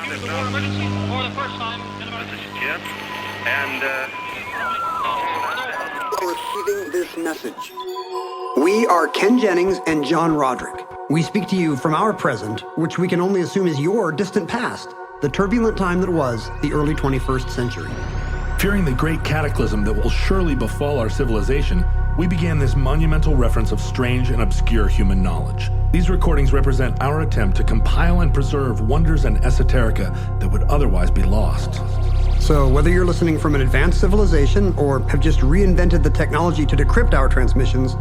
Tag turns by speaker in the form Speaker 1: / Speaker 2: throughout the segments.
Speaker 1: use the word emergency for the first time in about...
Speaker 2: This is Jim, and,
Speaker 3: Receiving this message. We are Ken Jennings and John Roderick. We speak to you from our present, which we can only assume is your distant past, the turbulent time that was the early 21st century.
Speaker 4: Fearing the great cataclysm that will surely befall our civilization, we began this monumental reference of strange and obscure human knowledge. These recordings represent our attempt to compile and preserve wonders and esoterica that would otherwise be lost.
Speaker 3: So whether you're listening from an advanced civilization or have just reinvented the technology to decrypt our transmissions,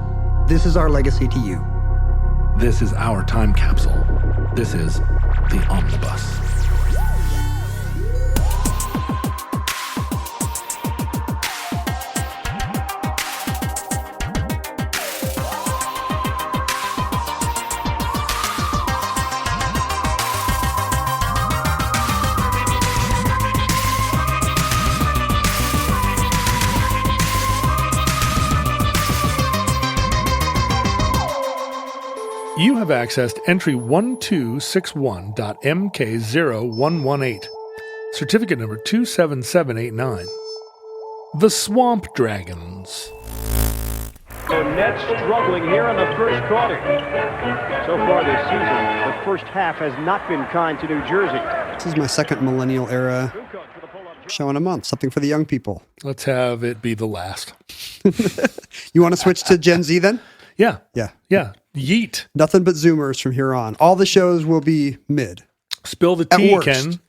Speaker 3: this is our legacy to you.
Speaker 4: This is our time capsule. This is the Omnibus. You have accessed entry 1261.MK0118, certificate number 27789. The Swamp Dragons.
Speaker 5: So Nets struggling here in the first quarter. So far this season, the first half has not been kind to New Jersey.
Speaker 3: This is my second millennial era show in a month, something for the young people.
Speaker 4: Let's have it be the last.
Speaker 3: You want to switch to Gen Z then?
Speaker 4: Yeah.
Speaker 3: Yeah.
Speaker 4: Yeet.
Speaker 3: Nothing but Zoomers from here on. All the shows will be mid.
Speaker 4: Spill the
Speaker 3: At
Speaker 4: tea,
Speaker 3: worst.
Speaker 4: Ken.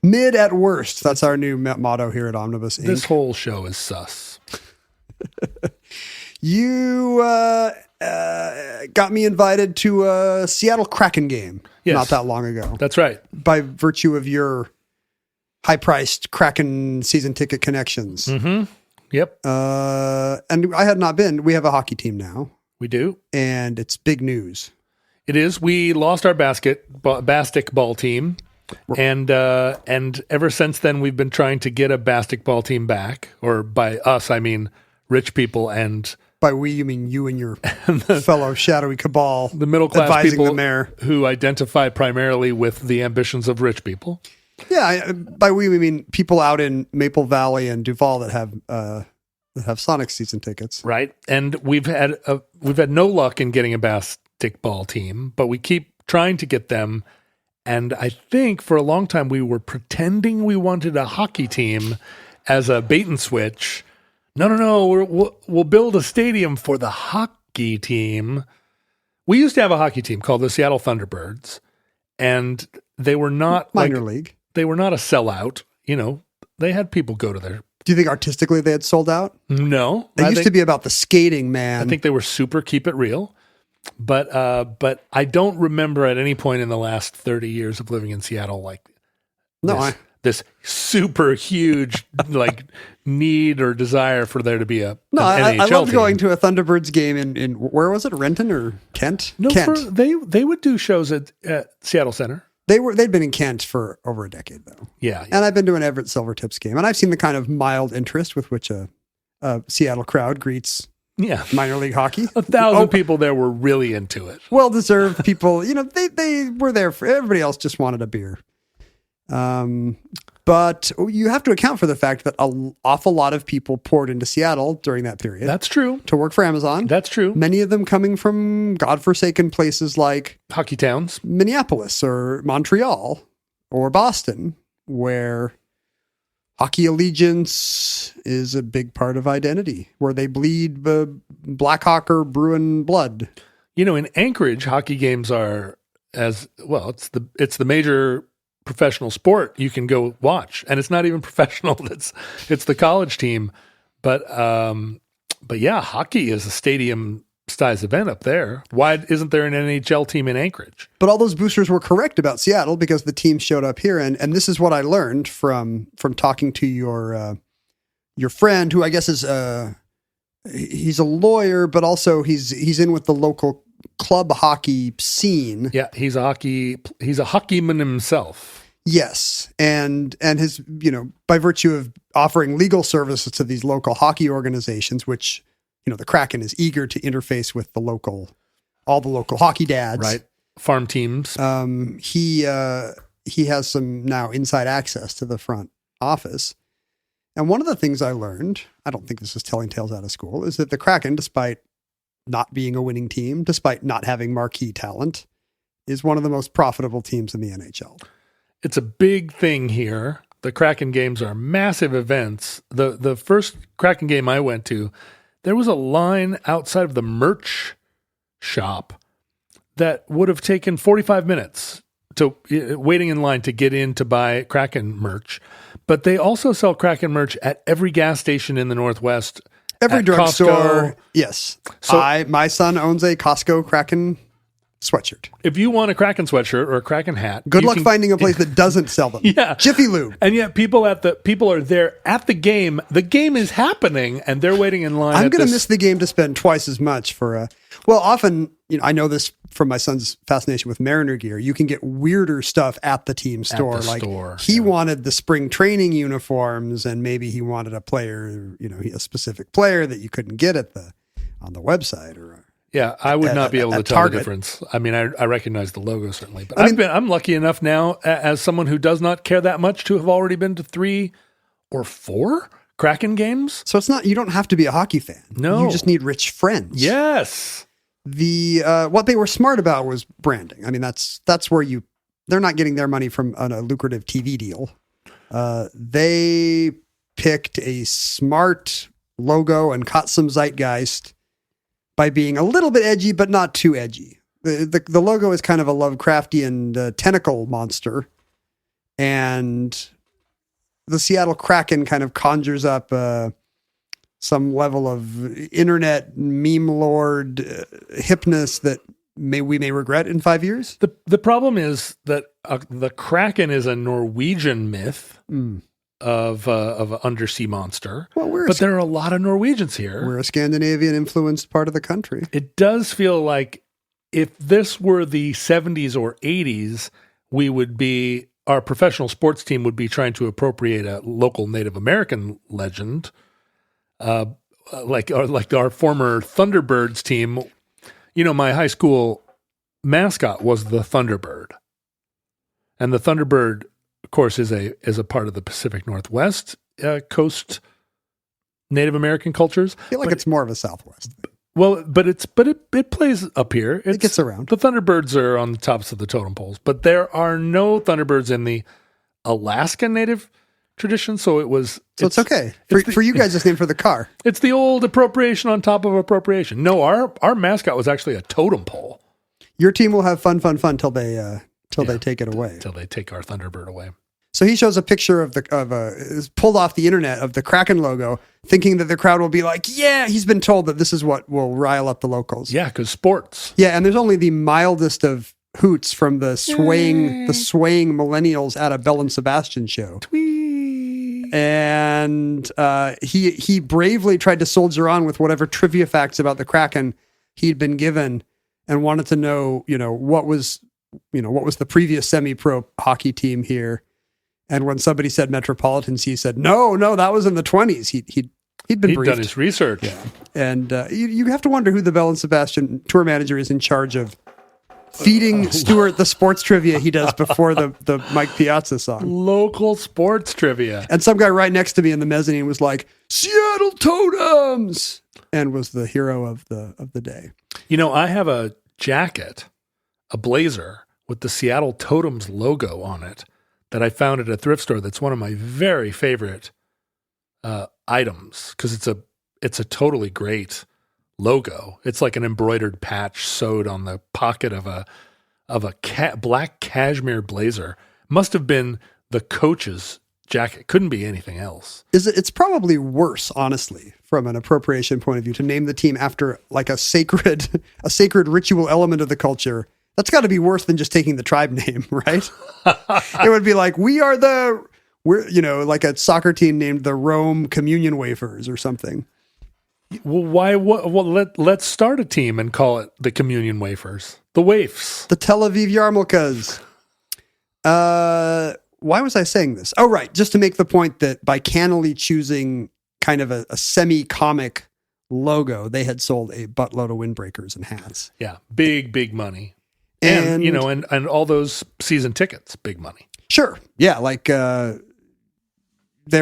Speaker 3: Mid at worst. That's our new motto here at Omnibus Inc.
Speaker 4: This whole show is sus.
Speaker 3: You got me invited to a Seattle Kraken game not that long ago.
Speaker 4: That's right.
Speaker 3: By virtue of your high-priced Kraken season ticket connections.
Speaker 4: Mm-hmm. Yep.
Speaker 3: And I had not been. We have a hockey team now.
Speaker 4: We do.
Speaker 3: And it's big news.
Speaker 4: It is. We lost our basketball team. And ever since then, we've been trying to get a basketball team back. Or by us, I mean rich people and...
Speaker 3: By we, you mean you and your fellow shadowy cabal.
Speaker 4: The middle-class
Speaker 3: advising
Speaker 4: people
Speaker 3: the mayor.
Speaker 4: Who identify primarily with the ambitions of rich people.
Speaker 3: Yeah, by we mean people out in Maple Valley and Duval that have Sonic season tickets.
Speaker 4: Right. And we've had no luck in getting a basketball team, but we keep trying to get them. And I think for a long time we were pretending we wanted a hockey team as a bait and switch. No, we'll build a stadium for the hockey team. We used to have a hockey team called the Seattle Thunderbirds, and they were not
Speaker 3: minor league.
Speaker 4: They were not a sellout. You know, they had people go to their...
Speaker 3: Do you think artistically they had sold out?
Speaker 4: No.
Speaker 3: They used to be about the skating, man.
Speaker 4: I think they were super keep it real. But I don't remember at any point in the last 30 years of living in Seattle this super huge need or desire for there to be a
Speaker 3: I
Speaker 4: NHL
Speaker 3: loved
Speaker 4: team.
Speaker 3: going to a Thunderbirds game in where was it? Renton or Kent?
Speaker 4: No,
Speaker 3: Kent.
Speaker 4: They would do shows at Seattle Center.
Speaker 3: They'd been in Kent for over a decade though.
Speaker 4: Yeah.
Speaker 3: And I've been to an Everett Silvertips game, and I've seen the kind of mild interest with which a Seattle crowd greets minor league hockey.
Speaker 4: 1,000 people there were really into it.
Speaker 3: Well-deserved people. You know, they were there for everybody else just wanted a beer. But you have to account for the fact that an awful lot of people poured into Seattle during that period.
Speaker 4: That's true.
Speaker 3: To work for Amazon.
Speaker 4: That's true.
Speaker 3: Many of them coming from godforsaken places like
Speaker 4: hockey towns,
Speaker 3: Minneapolis or Montreal or Boston, where hockey allegiance is a big part of identity, where they bleed Blackhawk or Bruin blood.
Speaker 4: You know, in Anchorage, hockey games are it's the major professional sport you can go watch, and it's not even professional. It's the college team, but yeah, hockey is a stadium size event up there. Why isn't there an NHL team in Anchorage?
Speaker 3: But all those boosters were correct about Seattle because the team showed up here, and this is what I learned from talking to your friend, who I guess is he's a lawyer, but also he's in with the local club hockey scene.
Speaker 4: Yeah, he's a hockeyman himself.
Speaker 3: Yes. And his, by virtue of offering legal services to these local hockey organizations, which, the Kraken is eager to interface with all the local hockey dads.
Speaker 4: Right. Farm teams.
Speaker 3: He he has some now inside access to the front office. And one of the things I learned, I don't think this is telling tales out of school, is that the Kraken, despite not being a winning team, despite not having marquee talent, is one of the most profitable teams in the NHL.
Speaker 4: It's a big thing here. The Kraken games are massive events. The first Kraken game I went to, there was a line outside of the merch shop that would have taken 45 minutes to waiting in line to get in to buy Kraken merch. But they also sell Kraken merch at every gas station in the Northwest.
Speaker 3: Every drugstore. Yes.
Speaker 4: So,
Speaker 3: my son owns a Costco Kraken sweatshirt.
Speaker 4: If you want a Kraken sweatshirt or a Kraken hat,
Speaker 3: good luck finding a place that doesn't sell them.
Speaker 4: Yeah.
Speaker 3: Jiffy Lube.
Speaker 4: And yet people are there at the game. The game is happening and they're waiting in line.
Speaker 3: I'm going to miss the game to spend twice as much for often, I know this from my son's fascination with Mariner gear. You can get weirder stuff at the team store. He wanted the spring training uniforms, and maybe he wanted a player, a specific player that you couldn't get on the website or.
Speaker 4: Yeah, I would not be able to tell
Speaker 3: Target.
Speaker 4: the difference. I mean, I recognize the logo certainly, but I'm lucky enough now as someone who does not care that much to have already been to 3 or 4 Kraken games.
Speaker 3: So it's not, you don't have to be a hockey fan.
Speaker 4: No.
Speaker 3: You just need rich friends.
Speaker 4: Yes.
Speaker 3: What they were smart about was branding. I mean, that's where they're not getting their money from a lucrative TV deal. They picked a smart logo and caught some zeitgeist by being a little bit edgy, but not too edgy. The logo is kind of a Lovecraftian tentacle monster, and the Seattle Kraken kind of conjures up some level of internet meme lord hipness that we may regret in 5 years.
Speaker 4: The problem is that the Kraken is a Norwegian myth of an undersea monster.
Speaker 3: Well,
Speaker 4: but there are a lot of Norwegians here.
Speaker 3: We're a Scandinavian influenced part of the country.
Speaker 4: It does feel like if this were the 70s or 80s, our professional sports team would be trying to appropriate a local Native American legend, like our former Thunderbirds team. My high school mascot was the Thunderbird, and the Thunderbird, of course, is a part of the Pacific Northwest coast Native American cultures.
Speaker 3: I feel like it's more of a Southwest thing.
Speaker 4: Well, but it plays up here.
Speaker 3: It gets around.
Speaker 4: The Thunderbirds are on the tops of the totem poles, but there are no Thunderbirds in the Alaskan Native tradition. So it's okay
Speaker 3: for you guys. It's named for the car.
Speaker 4: It's the old appropriation on top of appropriation. No, our mascot was actually a totem pole.
Speaker 3: Your team will have fun till they take it away.
Speaker 4: Till they take our Thunderbird away.
Speaker 3: So he shows a picture is pulled off the internet of the Kraken logo, thinking that the crowd will be like, yeah, he's been told that this is what will rile up the locals.
Speaker 4: Yeah, because sports.
Speaker 3: Yeah, and there's only the mildest of hoots from the swaying millennials at a Bell and Sebastian show.
Speaker 4: Twee.
Speaker 3: And he bravely tried to soldier on with whatever trivia facts about the Kraken he'd been given, and wanted to know, what was the previous semi-pro hockey team here. And when somebody said Metropolitans, he said, no, that was in the 20s. He'd been briefed.
Speaker 4: He'd done his research.
Speaker 3: Yeah. And you have to wonder who the Bell and Sebastian tour manager is in charge of feeding Stuart the sports trivia he does before the Mike Piazza song.
Speaker 4: Local sports trivia.
Speaker 3: And some guy right next to me in the mezzanine was like, Seattle Totems, and was the hero of the day.
Speaker 4: I have a jacket, a blazer with the Seattle Totems logo on it that I found at a thrift store. That's one of my very favorite items because it's a totally great logo. It's like an embroidered patch sewed on the pocket of a black cashmere blazer. Must have been the coach's jacket. Couldn't be anything else.
Speaker 3: It's probably worse, honestly, from an appropriation point of view, to name the team after like a sacred ritual element of the culture. That's got to be worse than just taking the tribe name, right? It would be like, we're like a soccer team named the Rome Communion Wafers or something.
Speaker 4: Well, let's start a team and call it the Communion Wafers, the Waifs,
Speaker 3: the Tel Aviv Yarmulkes. Why was I saying this? Oh, right. Just to make the point that by cannily choosing kind of a semi-comic logo, they had sold a buttload of windbreakers and hats.
Speaker 4: Yeah. Big money. And all those season tickets, big money.
Speaker 3: Sure. Yeah. Like there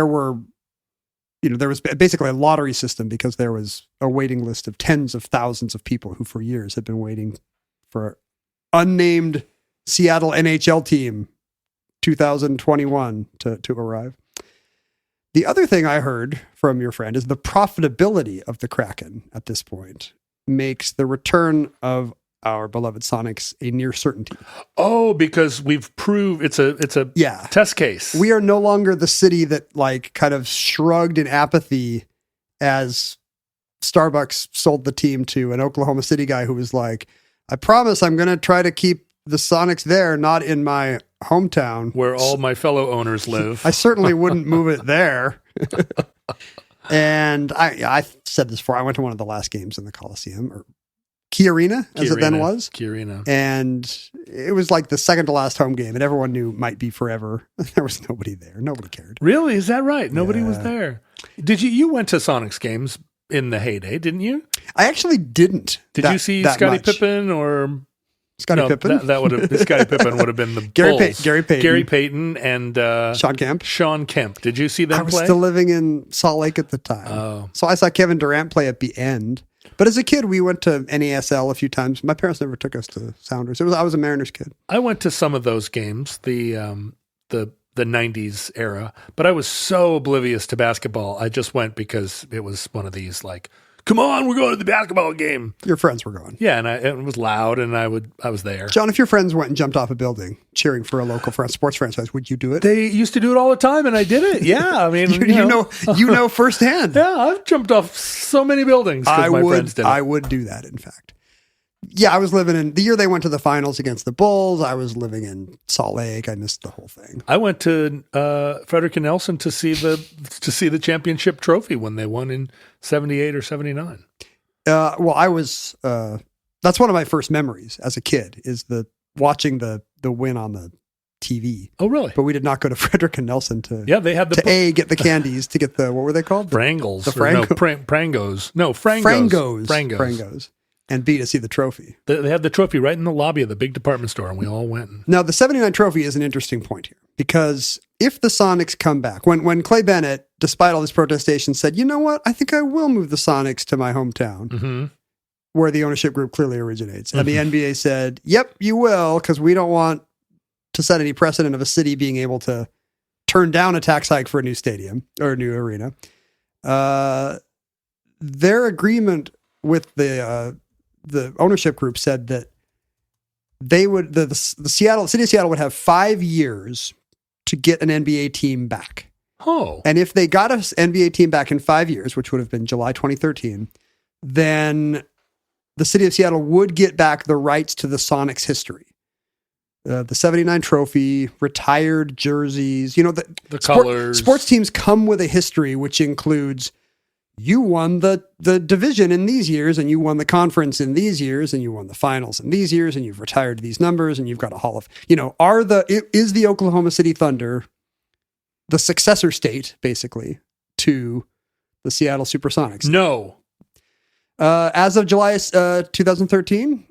Speaker 3: was basically a lottery system because there was a waiting list of tens of thousands of people who for years had been waiting for unnamed Seattle NHL team 2021 to arrive. The other thing I heard from your friend is the profitability of the Kraken at this point makes the return of our beloved Sonics a near certainty.
Speaker 4: Oh, because we've proved it's a test case.
Speaker 3: We are no longer the city that like kind of shrugged in apathy as Starbucks sold the team to an Oklahoma City guy who was like, I promise I'm going to try to keep the Sonics there, not in my hometown.
Speaker 4: Where all my fellow owners live.
Speaker 3: I certainly wouldn't move it there. And I said this before. I went to one of the last games in the Coliseum, or Key Arena, as it then was.
Speaker 4: Key Arena.
Speaker 3: And it was like the second to last home game, and everyone knew might be forever. There was nobody there. Nobody cared.
Speaker 4: Really? Is that right? Nobody was there. Did you went to Sonics games in the heyday, didn't you?
Speaker 3: I actually didn't.
Speaker 4: Did you see Scottie Pippen or
Speaker 3: Scottie Pippen?
Speaker 4: That would have Scottie Pippen would have been the Bulls. Gary Payton and Sean Kemp. Did you see them
Speaker 3: I was
Speaker 4: play?
Speaker 3: still living in Salt Lake at the time.
Speaker 4: Oh.
Speaker 3: So I saw Kevin Durant play at the end. But as a kid, we went to NASL a few times. My parents never took us to Sounders. I was a Mariners kid.
Speaker 4: I went to some of those games, the 90s era, but I was so oblivious to basketball. I just went because it was one of these like, come on, we're going to the basketball game.
Speaker 3: Your friends were going.
Speaker 4: Yeah, and it was loud, and I was there.
Speaker 3: John, if your friends went and jumped off a building cheering for a local sports franchise, would you do it?
Speaker 4: They used to do it all the time, and I did it. Yeah, I mean,
Speaker 3: you know firsthand.
Speaker 4: Yeah, I've jumped off so many buildings because my friends did it.
Speaker 3: I would do that, in fact. Yeah, I was living in the year they went to the finals against the Bulls. I was living in Salt Lake. I missed the whole thing.
Speaker 4: I went to Frederick and Nelson to see the championship trophy when they won in 78 or 79.
Speaker 3: Well, I was. That's one of my first memories as a kid is watching the win on the TV.
Speaker 4: Oh, really?
Speaker 3: But we did not go to Frederick and Nelson to.
Speaker 4: Yeah, they had
Speaker 3: get the candies to get the what were they called?
Speaker 4: Frangles. Prangos. No, Frangos.
Speaker 3: And B, to see the trophy.
Speaker 4: They had the trophy right in the lobby of the big department store, and we all went.
Speaker 3: Now, the 79 trophy is an interesting point here, because if the Sonics come back, when Clay Bennett, despite all this protestation, said, you know what, I think I will move the Sonics to my hometown, where the ownership group clearly originates. And the NBA said, yep, you will, because we don't want to set any precedent of a city being able to turn down a tax hike for a new stadium or a new arena. Their agreement with the ownership group said that they would the city of Seattle would have 5 years to get an NBA team back. Oh, and if they got an NBA team back in 5 years, which would have been July 2013, then the city of Seattle would get back the rights to the Sonics history. The 79 trophy, retired jerseys, the
Speaker 4: colors.
Speaker 3: Sports teams come with a history, which includes you won the division in these years, and you won the conference in these years, and you won the finals in these years, and you've retired these numbers, and you've got a hall of, is the Oklahoma City Thunder the successor state, basically, to the Seattle Supersonics?
Speaker 4: No.
Speaker 3: As of July 2013,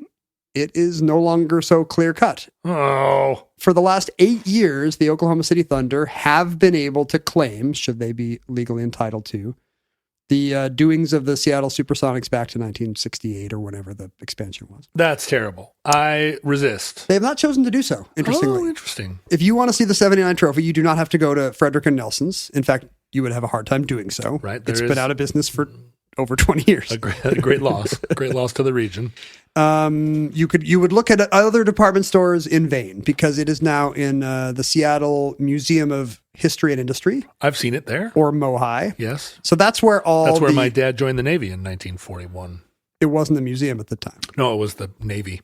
Speaker 3: it is no longer so clear cut.
Speaker 4: Oh.
Speaker 3: For the last 8 years, the Oklahoma City Thunder have been able to claim, should they be legally entitled to, the doings of the Seattle Supersonics back to 1968 or whenever the expansion was.
Speaker 4: That's terrible. I resist.
Speaker 3: They have not chosen to do so, interestingly.
Speaker 4: Oh, interesting.
Speaker 3: If you want to see the 79 trophy, you do not have to go to Frederick and Nelson's. In fact, you would have a hard time doing so.
Speaker 4: Right.
Speaker 3: It's been out of business for over 20 years.
Speaker 4: A great loss. Great loss to the region.
Speaker 3: You would look at other department stores in vain, because it is now in the Seattle Museum of History and Industry.
Speaker 4: I've seen it there.
Speaker 3: Or MOHI.
Speaker 4: Yes.
Speaker 3: So that's where
Speaker 4: my dad joined the Navy in 1941.
Speaker 3: It wasn't the museum at the time.
Speaker 4: No, it was the Navy.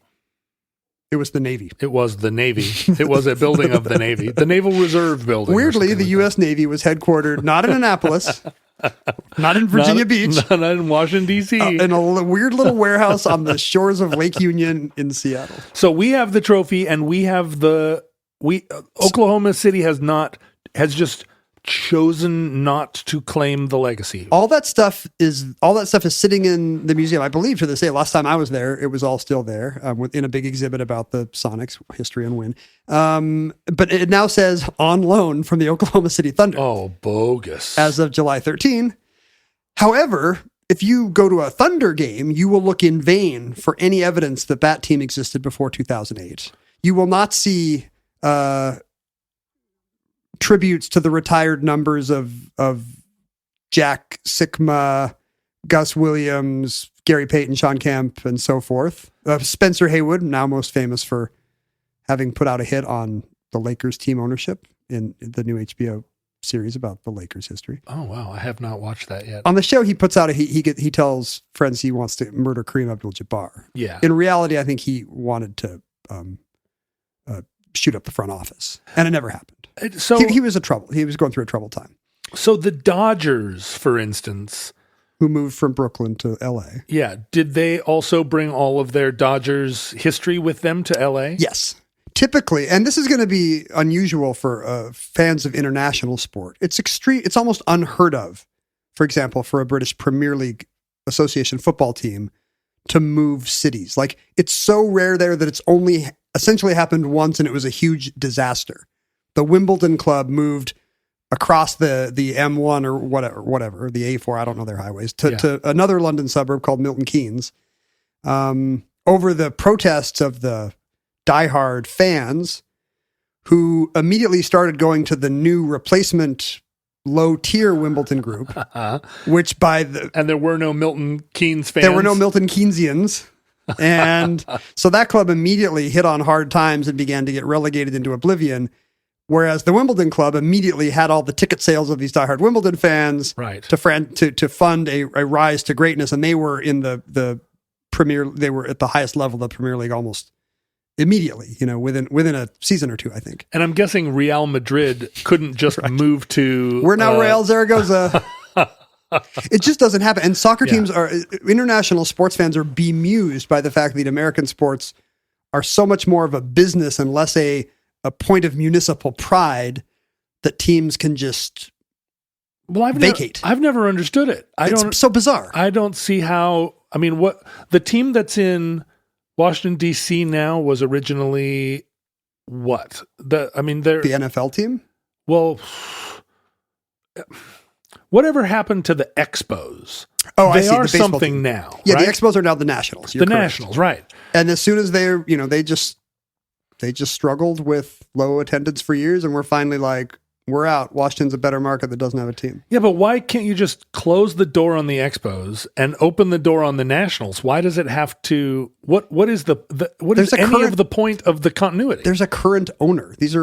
Speaker 3: It was the Navy.
Speaker 4: It was the Navy. It was a building of the Navy. The Naval Reserve building.
Speaker 3: Weirdly, the U.S. Navy was headquartered not in Annapolis, not in Virginia Beach.
Speaker 4: Not in Washington, D.C.
Speaker 3: In a weird little warehouse on the shores of Lake Union in Seattle.
Speaker 4: So we have the trophy, and we have Oklahoma City has just chosen not to claim the legacy.
Speaker 3: All that stuff is sitting in the museum. I believe to this day. Last time I was there, it was all still there in a big exhibit about the Sonics history and win. But it now says on loan from the Oklahoma City Thunder.
Speaker 4: Oh, bogus!
Speaker 3: As of July 13. However, if you go to a Thunder game, you will look in vain for any evidence that that team existed before 2008. You will not see tributes to the retired numbers of Jack Sikma, Gus Williams, Gary Payton, Sean Kemp, and so forth. Spencer Haywood, now most famous for having put out a hit on the Lakers team ownership in the new HBO series about the Lakers history.
Speaker 4: Oh, wow. I have not watched that yet.
Speaker 3: On the show, he puts out he tells friends he wants to murder Kareem Abdul-Jabbar.
Speaker 4: Yeah.
Speaker 3: In reality, I think he wanted to shoot up the front office, and it never happened.
Speaker 4: So
Speaker 3: he was he was going through a troubled time.
Speaker 4: So the Dodgers, for instance,
Speaker 3: who moved from Brooklyn to LA.
Speaker 4: Yeah. Did they also bring all of their Dodgers history with them to LA?
Speaker 3: Yes. Typically, and this is going to be unusual for fans of international sport. It's extreme. It's almost unheard of, for example, for a British Premier League Association football team to move cities. Like, it's so rare there that it's only essentially happened once, and it was a huge disaster. The Wimbledon club moved across the M1 or whatever, the A4, I don't know their highways, to another London suburb called Milton Keynes, over the protests of the diehard fans who immediately started going to the new replacement low-tier Wimbledon group, which
Speaker 4: and there were no Milton Keynes fans.
Speaker 3: There were no Milton Keynesians. And so that club immediately hit on hard times and began to get relegated into oblivion. Whereas the Wimbledon club immediately had all the ticket sales of these diehard Wimbledon fans to fund a rise to greatness. And they were in the Premier, they were at the highest level of the Premier League almost immediately, within a season or two, I think.
Speaker 4: And I'm guessing Real Madrid couldn't just move to...
Speaker 3: We're now Real Zaragoza. It just doesn't happen. And soccer teams international sports fans are bemused by the fact that American sports are so much more of a business and less a point of municipal pride that teams can just vacate.
Speaker 4: I've never understood it.
Speaker 3: It's so bizarre.
Speaker 4: I don't see how... I mean, what the team that's in Washington, D.C. now was originally what? The
Speaker 3: NFL team?
Speaker 4: Well... Whatever happened to the Expos?
Speaker 3: Oh,
Speaker 4: they
Speaker 3: I see.
Speaker 4: are
Speaker 3: The baseball
Speaker 4: something
Speaker 3: team.
Speaker 4: now.
Speaker 3: Yeah,
Speaker 4: right?
Speaker 3: the Expos are now the Nationals.
Speaker 4: You're correct. Nationals, right?
Speaker 3: And as soon as they just struggled with low attendance for years, and we're finally like, we're out. Washington's a better market that doesn't have a team.
Speaker 4: Yeah, but why can't you just close the door on the Expos and open the door on the Nationals? Why does it have to? What is the what is any of the point of the continuity?
Speaker 3: There's a current owner. These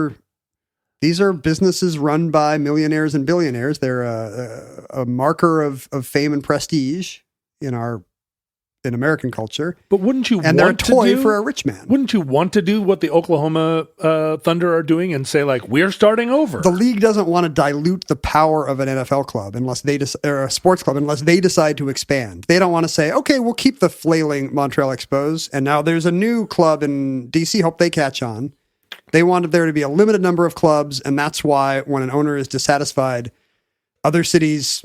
Speaker 3: are businesses run by millionaires and billionaires. They're a marker of fame and prestige in American culture.
Speaker 4: But wouldn't you?
Speaker 3: And they're a toy for a rich man.
Speaker 4: Wouldn't you want to do what the Oklahoma Thunder are doing and say, like, we're starting over?
Speaker 3: The league doesn't want to dilute the power of an NFL club or a sports club unless they decide to expand. They don't want to say, okay, we'll keep the flailing Montreal Expos, and now there's a new club in DC. Hope they catch on. They wanted there to be a limited number of clubs, and that's why when an owner is dissatisfied, other cities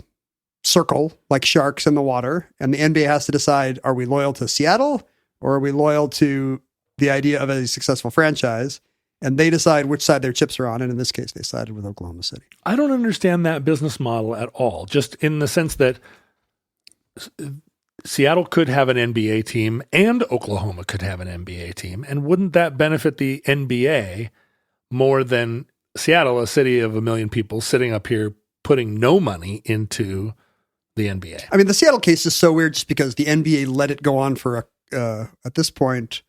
Speaker 3: circle like sharks in the water, and the NBA has to decide, are we loyal to Seattle or are we loyal to the idea of a successful franchise? And they decide which side their chips are on, and in this case, they sided with Oklahoma City.
Speaker 4: I don't understand that business model at all, just in the sense that Seattle could have an NBA team and Oklahoma could have an NBA team. And wouldn't that benefit the NBA more than Seattle, a city of 1 million people, sitting up here putting no money into the NBA?
Speaker 3: I mean, the Seattle case is so weird just because the NBA let it go on for, at this point,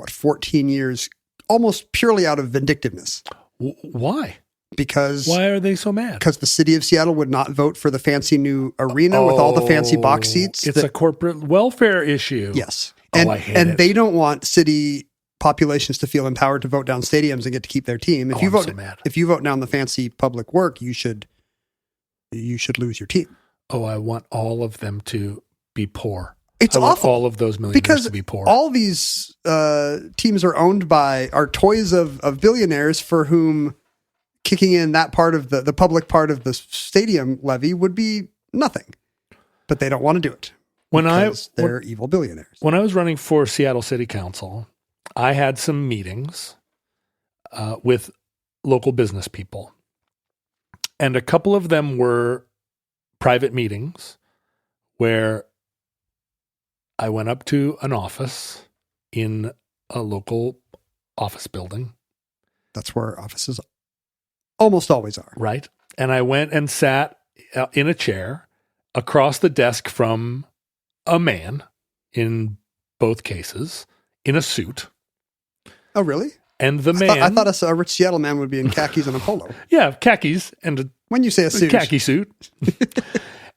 Speaker 3: 14 years, almost purely out of vindictiveness.
Speaker 4: Why?
Speaker 3: Because
Speaker 4: why are they so mad?
Speaker 3: Because the city of Seattle would not vote for the fancy new arena with all the fancy box seats.
Speaker 4: It's a corporate welfare issue.
Speaker 3: Yes.
Speaker 4: I hate it.
Speaker 3: They don't want city populations to feel empowered to vote down stadiums and get to keep their team. If you vote down the fancy public work, you should lose your team.
Speaker 4: Oh, I want all of them to be poor.
Speaker 3: It's awful.
Speaker 4: All of those millionaires to be poor.
Speaker 3: All these teams are toys of billionaires for whom kicking in that part of the public part of the stadium levy would be nothing. But they don't want to do it because they're evil billionaires.
Speaker 4: When I was running for Seattle City Council, I had some meetings with local business people. And a couple of them were private meetings where I went up to an office in a local office building.
Speaker 3: That's where offices almost always are.
Speaker 4: Right. And I went and sat in a chair across the desk from a man, in both cases, in a suit.
Speaker 3: Oh, really?
Speaker 4: And the man...
Speaker 3: I thought a rich Seattle man would be in khakis and a polo.
Speaker 4: Yeah, khakis and
Speaker 3: when you say a suit.
Speaker 4: Khaki suit.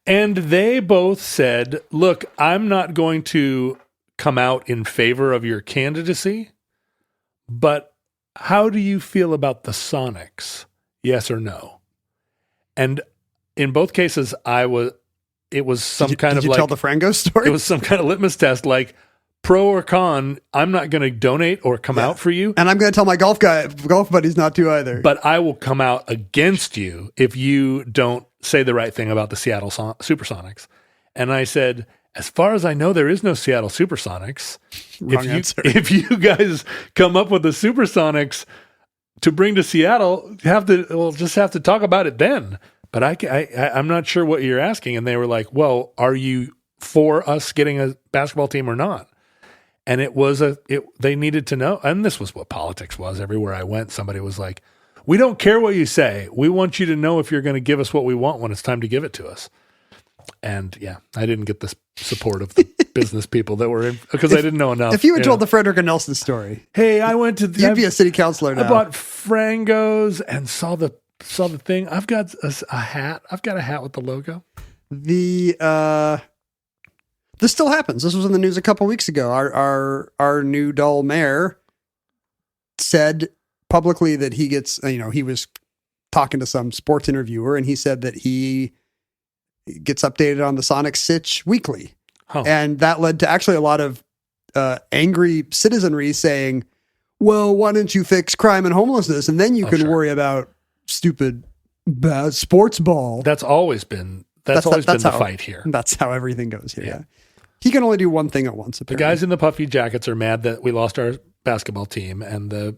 Speaker 4: And they both said, look, I'm not going to come out in favor of your candidacy, but how do you feel about the Sonics? Yes or no? And in both cases, it was some kind of
Speaker 3: Did you tell the Frango story?
Speaker 4: It was some kind of litmus test, like pro or con. I'm not going to donate or come out for you.
Speaker 3: And I'm going to tell my golf buddies not to either.
Speaker 4: But I will come out against you if you don't say the right thing about the Seattle Supersonics. And I said, as far as I know, there is no Seattle Supersonics.
Speaker 3: Wrong answer.
Speaker 4: If you guys come up with the Supersonics to bring to Seattle, we'll just have to talk about it then. But I'm not sure what you're asking. And they were like, well, are you for us getting a basketball team or not? And they needed to know. And this was what politics was. Everywhere I went, somebody was like, we don't care what you say. We want you to know if you're going to give us what we want when it's time to give it to us. And yeah, I didn't get the support of the business people that were in, because I didn't know enough.
Speaker 3: If you had told the Frederick and Nelson story,
Speaker 4: hey, I went to
Speaker 3: you'd be a city councilor now.
Speaker 4: I bought Frangos and saw the thing. I've got a hat. I've got a hat with the logo.
Speaker 3: This still happens. This was in the news a couple weeks ago. Our new dull mayor said publicly that he gets, he was talking to some sports interviewer, and he said that he gets updated on the Sonic Sitch weekly.
Speaker 4: Huh.
Speaker 3: And that led to actually a lot of angry citizenry saying, well, why don't you fix crime and homelessness? And then you can worry about stupid sports ball.
Speaker 4: That's always been the fight here.
Speaker 3: That's how everything goes here. Yeah. He can only do one thing at once. Apparently.
Speaker 4: The guys in the puffy jackets are mad that we lost our basketball team, and the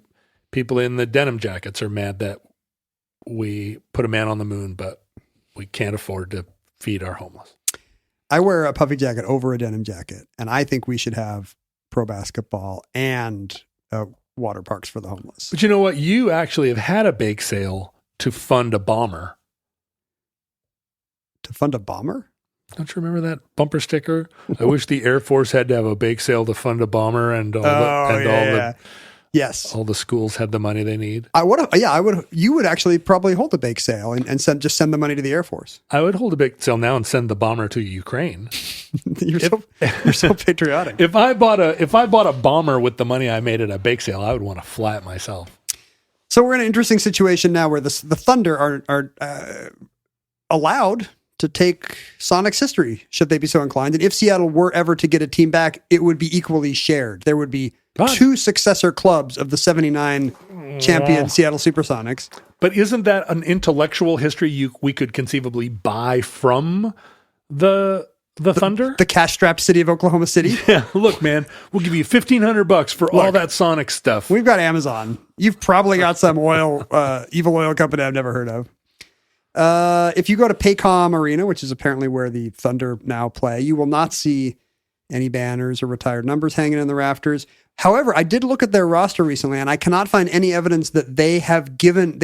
Speaker 4: people in the denim jackets are mad that we put a man on the moon, but we can't afford to feed our homeless.
Speaker 3: I wear a puffy jacket over a denim jacket, and I think we should have pro basketball and water parks for the homeless.
Speaker 4: But you know what? You actually have had a bake sale to fund a bomber.
Speaker 3: To fund a bomber?
Speaker 4: Don't you remember that bumper sticker? I wish the Air Force had to have a bake sale to fund a bomber, and all the schools had the money they need.
Speaker 3: I would. You would actually probably hold a bake sale and send the money to the Air Force.
Speaker 4: I would hold a bake sale now and send the bomber to Ukraine.
Speaker 3: You're so patriotic.
Speaker 4: If I bought a bomber with the money I made at a bake sale, I would want to fly it myself.
Speaker 3: So we're in an interesting situation now where the Thunder are allowed to take Sonic's history, should they be so inclined. And if Seattle were ever to get a team back, it would be equally shared. There would be two successor clubs of the 79 champion Seattle Supersonics.
Speaker 4: But isn't that an intellectual history we could conceivably buy from the Thunder? The
Speaker 3: cash-strapped city of Oklahoma City?
Speaker 4: Yeah, look, man, we'll give you $1,500 for all that Sonic stuff.
Speaker 3: We've got Amazon. You've probably got some evil oil company I've never heard of. If you go to Paycom Arena, which is apparently where the Thunder now play, you will not see any banners or retired numbers hanging in the rafters. However, I did look at their roster recently, and I cannot find any evidence that they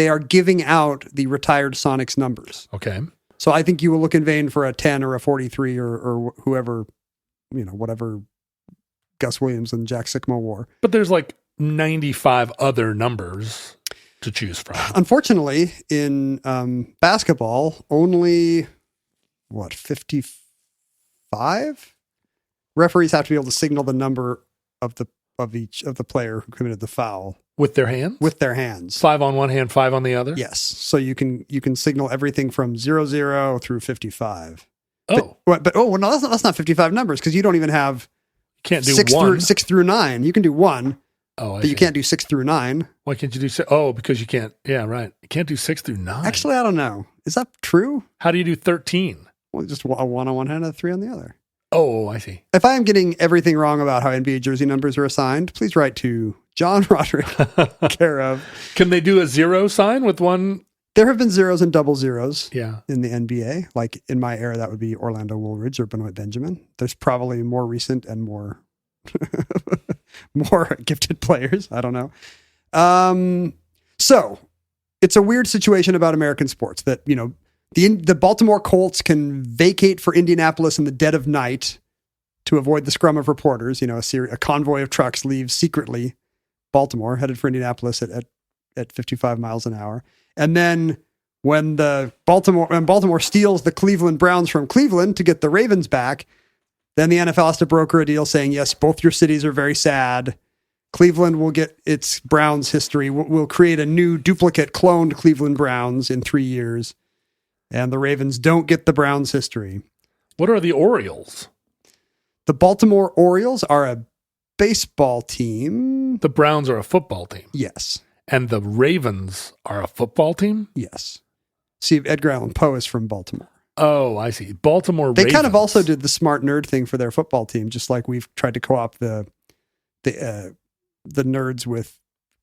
Speaker 3: are giving out the retired Sonics numbers.
Speaker 4: Okay.
Speaker 3: So I think you will look in vain for a 10 or a 43 or whoever, whatever Gus Williams and Jack Sikma wore.
Speaker 4: But there's like 95 other numbers to choose from.
Speaker 3: Unfortunately, in basketball, only 55 referees have to be able to signal the number of each of the player who committed the foul
Speaker 4: with their hands.
Speaker 3: With their hands,
Speaker 4: 5 on one hand, 5 on the other.
Speaker 3: Yes, so you can signal everything from 00 through 55.
Speaker 4: Oh,
Speaker 3: but no, that's not 55 numbers because you don't even have.
Speaker 4: You can't do
Speaker 3: 6
Speaker 4: 1
Speaker 3: through 9. You can do 1.
Speaker 4: Oh, I
Speaker 3: But you
Speaker 4: see.
Speaker 3: can't do 6 through 9.
Speaker 4: Why can't you do six? Oh, because you can't. Yeah, right. You can't do 6 through 9.
Speaker 3: Actually, I don't know. Is that true?
Speaker 4: How do you do 13?
Speaker 3: Well, just a 1 on one hand and a 3 on the other.
Speaker 4: Oh, I see.
Speaker 3: If I am getting everything wrong about how NBA jersey numbers are assigned, please write to John Roderick, care of.
Speaker 4: Can they do a 0 sign with one?
Speaker 3: There have been zeros and double zeros
Speaker 4: Yeah.
Speaker 3: in the NBA. Like in my era, that would be Orlando Woolridge or Benoit Benjamin. There's probably more recent and more more gifted players. I don't know. So it's a weird situation about American sports that, you know, the Baltimore Colts can vacate for Indianapolis in the dead of night to avoid the scrum of reporters. You know, a convoy of trucks leaves secretly Baltimore, headed for Indianapolis at 55 miles an hour. And then when Baltimore steals the Cleveland Browns from Cleveland to get the Ravens back, then the NFL has to broker a deal saying, yes, both your cities are very sad. Cleveland will get its Browns history. We'll create a new duplicate cloned Cleveland Browns in 3 years. And the Ravens don't get the Browns history.
Speaker 4: What are the Orioles?
Speaker 3: The Baltimore Orioles are a baseball team.
Speaker 4: The Browns are a football team.
Speaker 3: Yes.
Speaker 4: And the Ravens are a football team?
Speaker 3: Yes. See, Edgar Allan Poe is from Baltimore.
Speaker 4: Oh, I see. Baltimore
Speaker 3: They
Speaker 4: Ravens.
Speaker 3: kind of also did the smart nerd thing for their football team, just like we've tried to co-opt the nerds with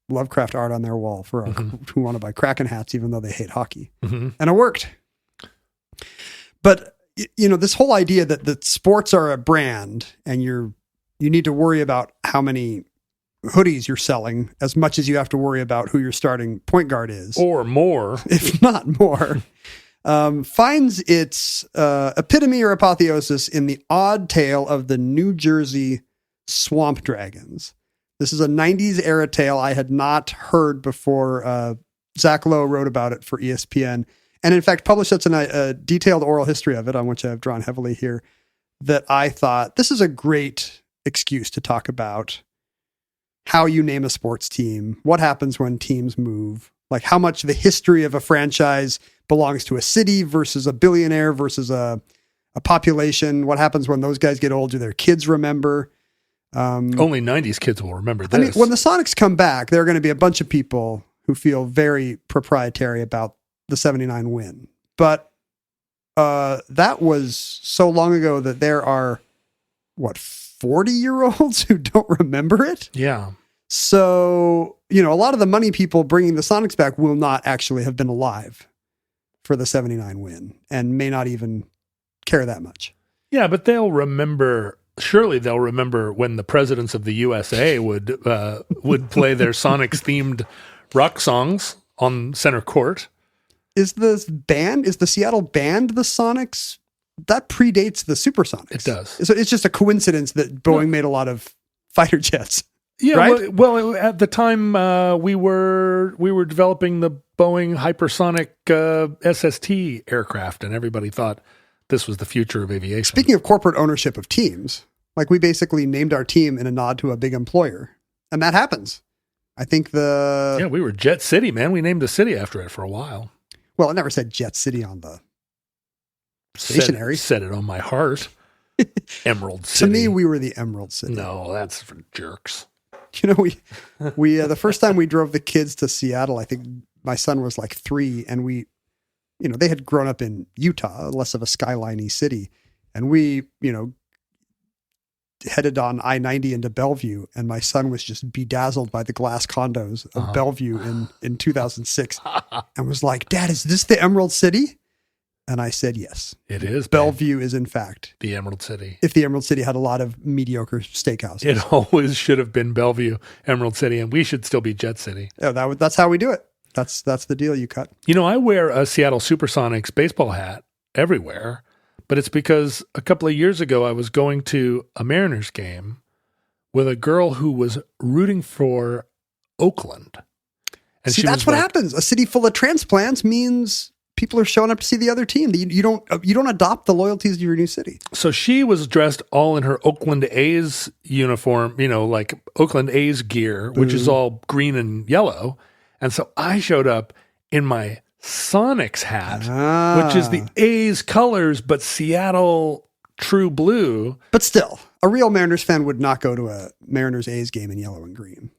Speaker 3: Lovecraft art on their wall for who want to buy Kraken hats, even though they hate hockey.
Speaker 4: Mm-hmm.
Speaker 3: And it worked. But, you know, this whole idea that sports are a brand and you need to worry about how many hoodies you're selling as much as you have to worry about who your starting point guard is.
Speaker 4: Or more.
Speaker 3: If not more. Finds its epitome or apotheosis in the odd tale of the New Jersey Swamp Dragons. This is a 90s era tale I had not heard before. Zach Lowe wrote about it for ESPN. And in fact, published a detailed oral history of it, on which I've drawn heavily here, that I thought this is a great excuse to talk about how you name a sports team, what happens when teams move, like how much the history of a franchise belongs to a city versus a billionaire versus a population. What happens when those guys get old? Do their kids remember?
Speaker 4: Only 90s kids will remember this.
Speaker 3: I mean, when the Sonics come back, there are going to be a bunch of people who feel very proprietary about the 79 win. But that was so long ago that there are, 40-year-olds who don't remember it?
Speaker 4: Yeah.
Speaker 3: So, you know, a lot of the money people bringing the Sonics back will not actually have been alive for the 79 win and may not even care that much.
Speaker 4: Yeah, but they'll remember. Surely they'll remember when the presidents of the USA would play their Sonics themed rock songs on center court.
Speaker 3: Is the Seattle band the Sonics? That predates the Supersonics.
Speaker 4: It does.
Speaker 3: So it's just a coincidence that Boeing made a lot of fighter jets.
Speaker 4: Yeah.
Speaker 3: Right?
Speaker 4: Well, at the time we were developing the Boeing hypersonic SST aircraft, and everybody thought this was the future of aviation.
Speaker 3: Speaking of corporate ownership of teams, like we basically named our team in a nod to a big employer, and that happens. I think
Speaker 4: we were Jet City, man. We named the city after it for a while.
Speaker 3: Well, it never said Jet City on the stationery.
Speaker 4: Set it on my heart. Emerald City.
Speaker 3: To me, we were the Emerald City.
Speaker 4: No, that's for jerks.
Speaker 3: You know, we the first time we drove the kids to Seattle, I think my son was like 3, and we, you know, they had grown up in Utah, less of a skyline-y city, and we, you know, headed on I-90 into Bellevue, and my son was just bedazzled by the glass condos of Bellevue in 2006, and was like, "Dad, is this the Emerald City?" And I said, yes.
Speaker 4: It is.
Speaker 3: Bellevue is, in fact,
Speaker 4: the Emerald City.
Speaker 3: If the Emerald City had a lot of mediocre steakhouses.
Speaker 4: It always should have been Bellevue, Emerald City, and we should still be Jet City.
Speaker 3: Yeah, that's how we do it. That's the deal you cut.
Speaker 4: You know, I wear a Seattle Supersonics baseball hat everywhere, but it's because a couple of years ago I was going to a Mariners game with a girl who was rooting for Oakland. And
Speaker 3: see, that's what happens. A city full of transplants means people are showing up to see the other team. You don't adopt the loyalties of your new city.
Speaker 4: So she was dressed all in her Oakland A's uniform, you know, like Oakland A's gear, which is all green and yellow. And so I showed up in my Sonics hat, which is the A's colors, but Seattle true blue.
Speaker 3: But still, a real Mariners fan would not go to a Mariners A's game in yellow and green.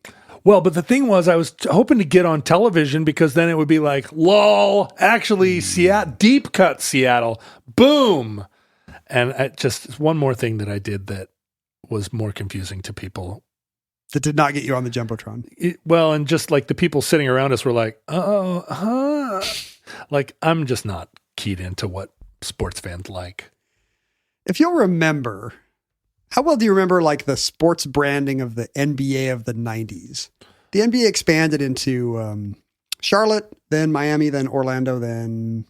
Speaker 4: Well, but the thing was, I was hoping to get on television because then it would be like, lol, actually, Seattle, deep cut Seattle, boom. And just one more thing that I did that was more confusing to people.
Speaker 3: That did not get you on the Jumbotron.
Speaker 4: And just like the people sitting around us were like, like, I'm just not keyed into what sports fans like.
Speaker 3: If you'll remember, how well do you remember like the sports branding of the NBA of the 90s? The NBA expanded into Charlotte, then Miami, then Orlando, then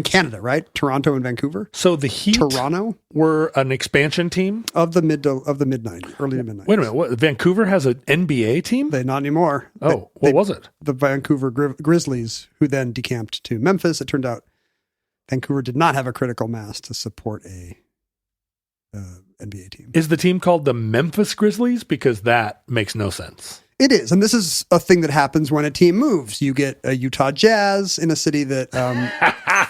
Speaker 3: Canada, right? Toronto and Vancouver.
Speaker 4: So the Heat
Speaker 3: Toronto
Speaker 4: were an expansion team
Speaker 3: of the mid 90s, early to mid 90s.
Speaker 4: Wait a minute, what, Vancouver has an NBA team?
Speaker 3: They not anymore.
Speaker 4: Oh, what was it?
Speaker 3: The Vancouver Grizzlies, who then decamped to Memphis. It turned out Vancouver did not have a critical mass to support a NBA team.
Speaker 4: Is the team called the Memphis Grizzlies? Because that makes no sense.
Speaker 3: It is. And this is a thing that happens when a team moves. You get a Utah Jazz in a city that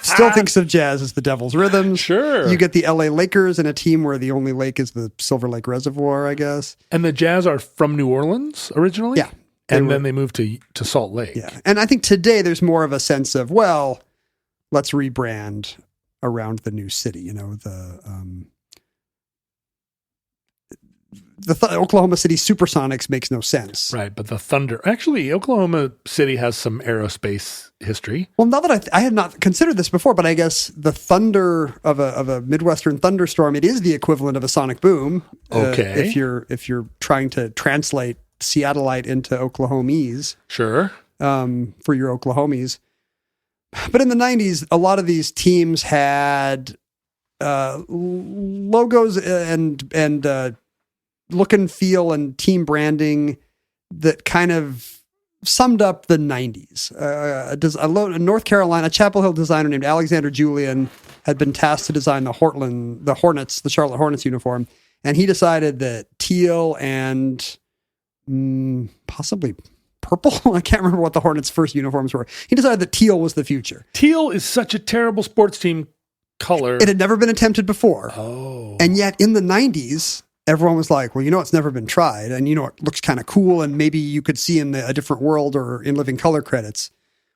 Speaker 3: still thinks of jazz as the devil's rhythm.
Speaker 4: Sure.
Speaker 3: You get the LA Lakers in a team where the only lake is the Silver Lake Reservoir, I guess.
Speaker 4: And the Jazz are from New Orleans originally?
Speaker 3: Yeah.
Speaker 4: And then they moved to Salt Lake.
Speaker 3: Yeah. And I think today there's more of a sense of, well, let's rebrand around the new city. You know, the Oklahoma City Supersonics makes no sense.
Speaker 4: Right, but the Thunder... Actually, Oklahoma City has some aerospace history.
Speaker 3: Well, now that I had not considered this before, but I guess the thunder of a Midwestern thunderstorm, it is the equivalent of a sonic boom.
Speaker 4: Okay.
Speaker 3: If you're trying to translate Seattleite into Oklahomese.
Speaker 4: Sure.
Speaker 3: For your Oklahomies. But in the 90s, a lot of these teams had logos and look and feel and team branding that kind of summed up the 90s. A North Carolina, Chapel Hill designer named Alexander Julian had been tasked to design the Charlotte Hornets uniform. And he decided that teal and possibly purple. I can't remember what the Hornets' first uniforms were. He decided that teal was the future.
Speaker 4: Teal is such a terrible sports team color.
Speaker 3: It had never been attempted before.
Speaker 4: Oh.
Speaker 3: And yet in the 90s, everyone was like, well, it's never been tried. And, it looks kind of cool. And maybe you could see in A Different World or in Living Color credits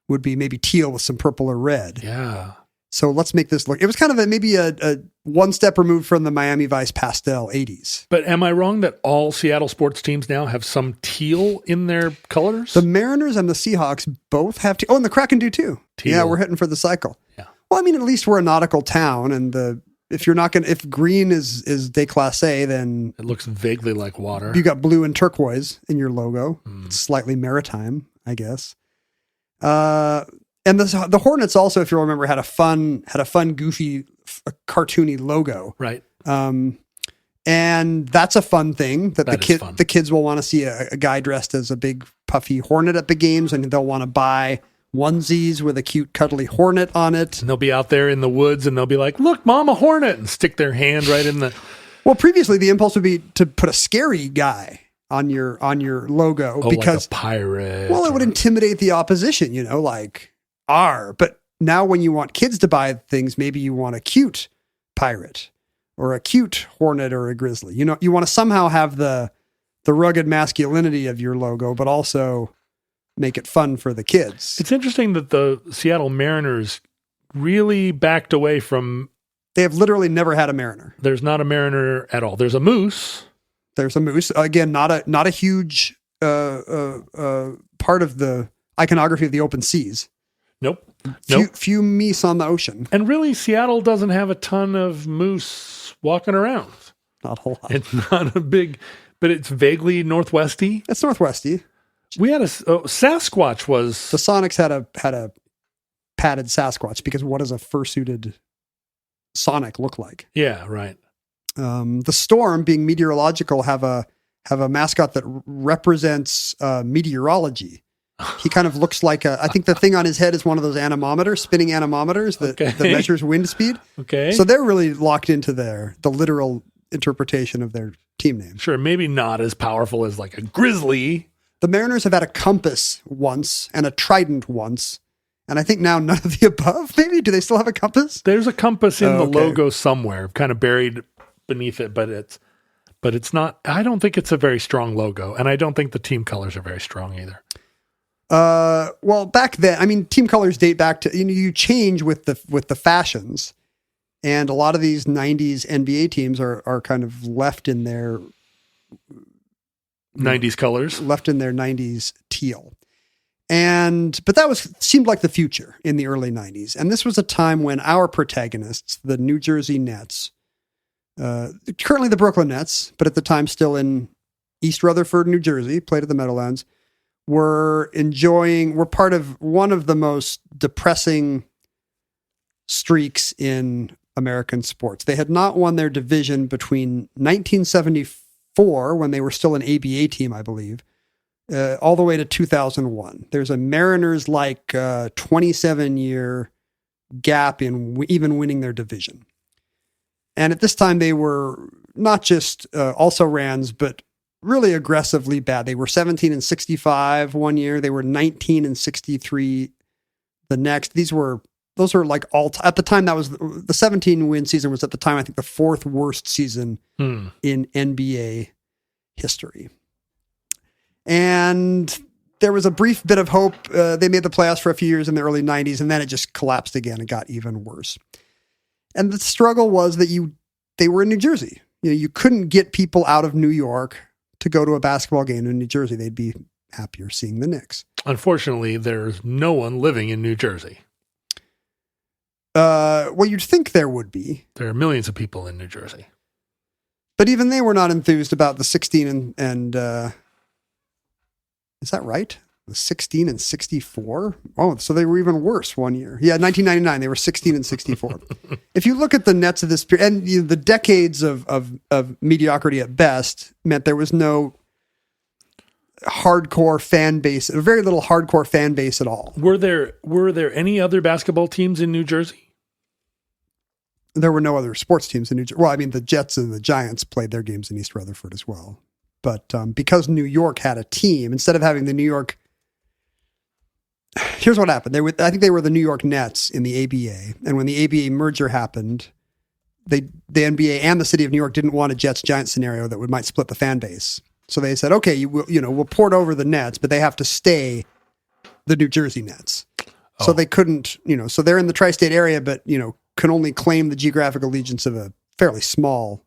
Speaker 3: would be maybe teal with some purple or red.
Speaker 4: Yeah.
Speaker 3: So let's make this look. It was kind of maybe a one step removed from the Miami Vice pastel 80s.
Speaker 4: But am I wrong that all Seattle sports teams now have some teal in their colors?
Speaker 3: The Mariners and the Seahawks both have teal. Oh, and the Kraken do too.
Speaker 4: Teal.
Speaker 3: Yeah, we're hitting for the cycle.
Speaker 4: Yeah.
Speaker 3: Well, I mean, at least we're a nautical town, and if green is déclassé, then
Speaker 4: it looks vaguely like water.
Speaker 3: You got blue and turquoise in your logo. It's slightly maritime, I guess. And the Hornets also, if you remember, had a fun, goofy, cartoony logo.
Speaker 4: Right.
Speaker 3: And that's a fun thing that
Speaker 4: fun.
Speaker 3: The kids will want to see a guy dressed as a big puffy hornet at the games, and they'll want to buy onesies with a cute cuddly hornet on it.
Speaker 4: And they'll be out there in the woods and they'll be like, look, Mom, a hornet, and stick their hand right in the...
Speaker 3: Well, previously the impulse would be to put a scary guy on your logo because
Speaker 4: like a pirate.
Speaker 3: Well, it would intimidate the opposition, like R. But now when you want kids to buy things, maybe you want a cute pirate or a cute hornet or a grizzly. You want to somehow have the rugged masculinity of your logo, but also make it fun for the kids.
Speaker 4: It's interesting that the Seattle Mariners really backed away from...
Speaker 3: They have literally never had a Mariner.
Speaker 4: There's not a Mariner at all. There's a moose.
Speaker 3: There's a moose. Again, not a huge part of the iconography of the open seas.
Speaker 4: Nope.
Speaker 3: Few meese on the ocean.
Speaker 4: And really, Seattle doesn't have a ton of moose walking around.
Speaker 3: Not a whole lot.
Speaker 4: It's not a big, but it's vaguely northwesty.
Speaker 3: It's northwesty.
Speaker 4: We had Sasquatch was...
Speaker 3: The Sonics had a padded Sasquatch because what does a fursuited Sonic look like?
Speaker 4: Yeah, right.
Speaker 3: The Storm, being meteorological, have a mascot that represents meteorology. He kind of looks like I think the thing on his head is one of those anemometers, spinning anemometers that measures wind speed.
Speaker 4: Okay.
Speaker 3: So they're really locked into the literal interpretation of their team name.
Speaker 4: Sure, maybe not as powerful as like a grizzly.
Speaker 3: The Mariners have had a compass once and a trident once. And I think now none of the above, maybe. Do they still have a compass?
Speaker 4: There's a compass in the logo somewhere, kind of buried beneath it, but it's but it's not. I don't think it's a very strong logo, and I don't think the team colors are very strong either.
Speaker 3: Well, back then, I mean, team colors date back to, you change with the fashions, and a lot of these 90s NBA teams are kind of left in their
Speaker 4: 90s colors,
Speaker 3: left in their 90s teal. But that seemed like the future in the early 90s. And this was a time when our protagonists, the New Jersey Nets, currently the Brooklyn Nets, but at the time still in East Rutherford, New Jersey, played at the Meadowlands, were part of one of the most depressing streaks in American sports. They had not won their division between 1974, when they were still an ABA team, I believe, all the way to 2001. There's a Mariners-like 27-year gap in even winning their division. And at this time, they were not just also-rans, but really aggressively bad. They were 17-65 one year. They were 19-63 the next. Those are like at the time, that was the 17-win season was at the time, I think, the fourth worst season in NBA history. And there was a brief bit of hope. They made the playoffs for a few years in the early 90s, and then it just collapsed again and got even worse. And the struggle was that they were in New Jersey. You couldn't get people out of New York to go to a basketball game in New Jersey. They'd be happier seeing the Knicks.
Speaker 4: Unfortunately, there's no one living in New Jersey.
Speaker 3: Well, you'd think there would be.
Speaker 4: There are millions of people in New Jersey.
Speaker 3: But even they were not enthused about the 16 and is that right? The 16-64? Oh, so they were even worse one year. Yeah, 1999, they were 16-64. If you look at the Nets of this period, and the decades of mediocrity at best meant there was no hardcore fan base, very little hardcore fan base at all.
Speaker 4: Were there any other basketball teams in New Jersey?
Speaker 3: There were no other sports teams in New Jersey. Well, I mean, the Jets and the Giants played their games in East Rutherford as well. But because New York had a team, instead of having the New York... Here's what happened. I think they were the New York Nets in the ABA. And when the ABA merger happened, the NBA and the city of New York didn't want a Jets-Giants scenario that might split the fan base. So they said, okay, we'll port over the Nets, but they have to stay the New Jersey Nets. Oh. So they couldn't, so they're in the tri-state area, but, can only claim the geographic allegiance of a fairly small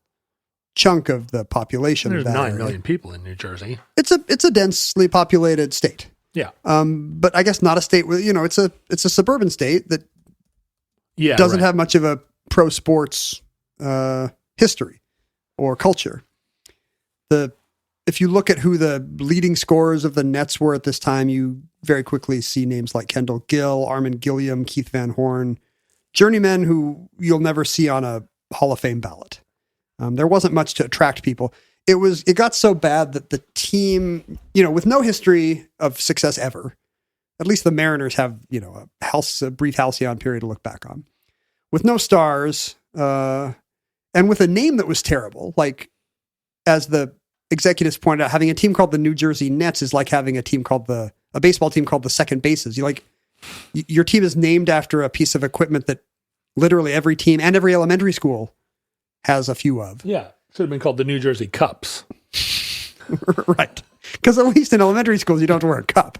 Speaker 3: chunk of the population.
Speaker 4: There's 9 million people in New Jersey.
Speaker 3: It's a densely populated state.
Speaker 4: Yeah.
Speaker 3: But I guess not a state with, it's a suburban state that doesn't have much of a pro sports history or culture. If you look at who the leading scorers of the Nets were at this time, you very quickly see names like Kendall Gill, Armin Gilliam, Keith Van Horn, journeymen who you'll never see on a Hall of Fame ballot. There wasn't much to attract people. It got so bad that the team, with no history of success ever, at least the Mariners have, a brief halcyon period to look back on, with no stars, and with a name that was terrible. Like, as the executives pointed out, having a team called the New Jersey Nets is like having a baseball team called the Second Bases. Your team is named after a piece of equipment that literally every team and every elementary school has a few of.
Speaker 4: Yeah. Should have been called the New Jersey Cups.
Speaker 3: Right. Because at least in elementary schools, you don't have to wear a cup.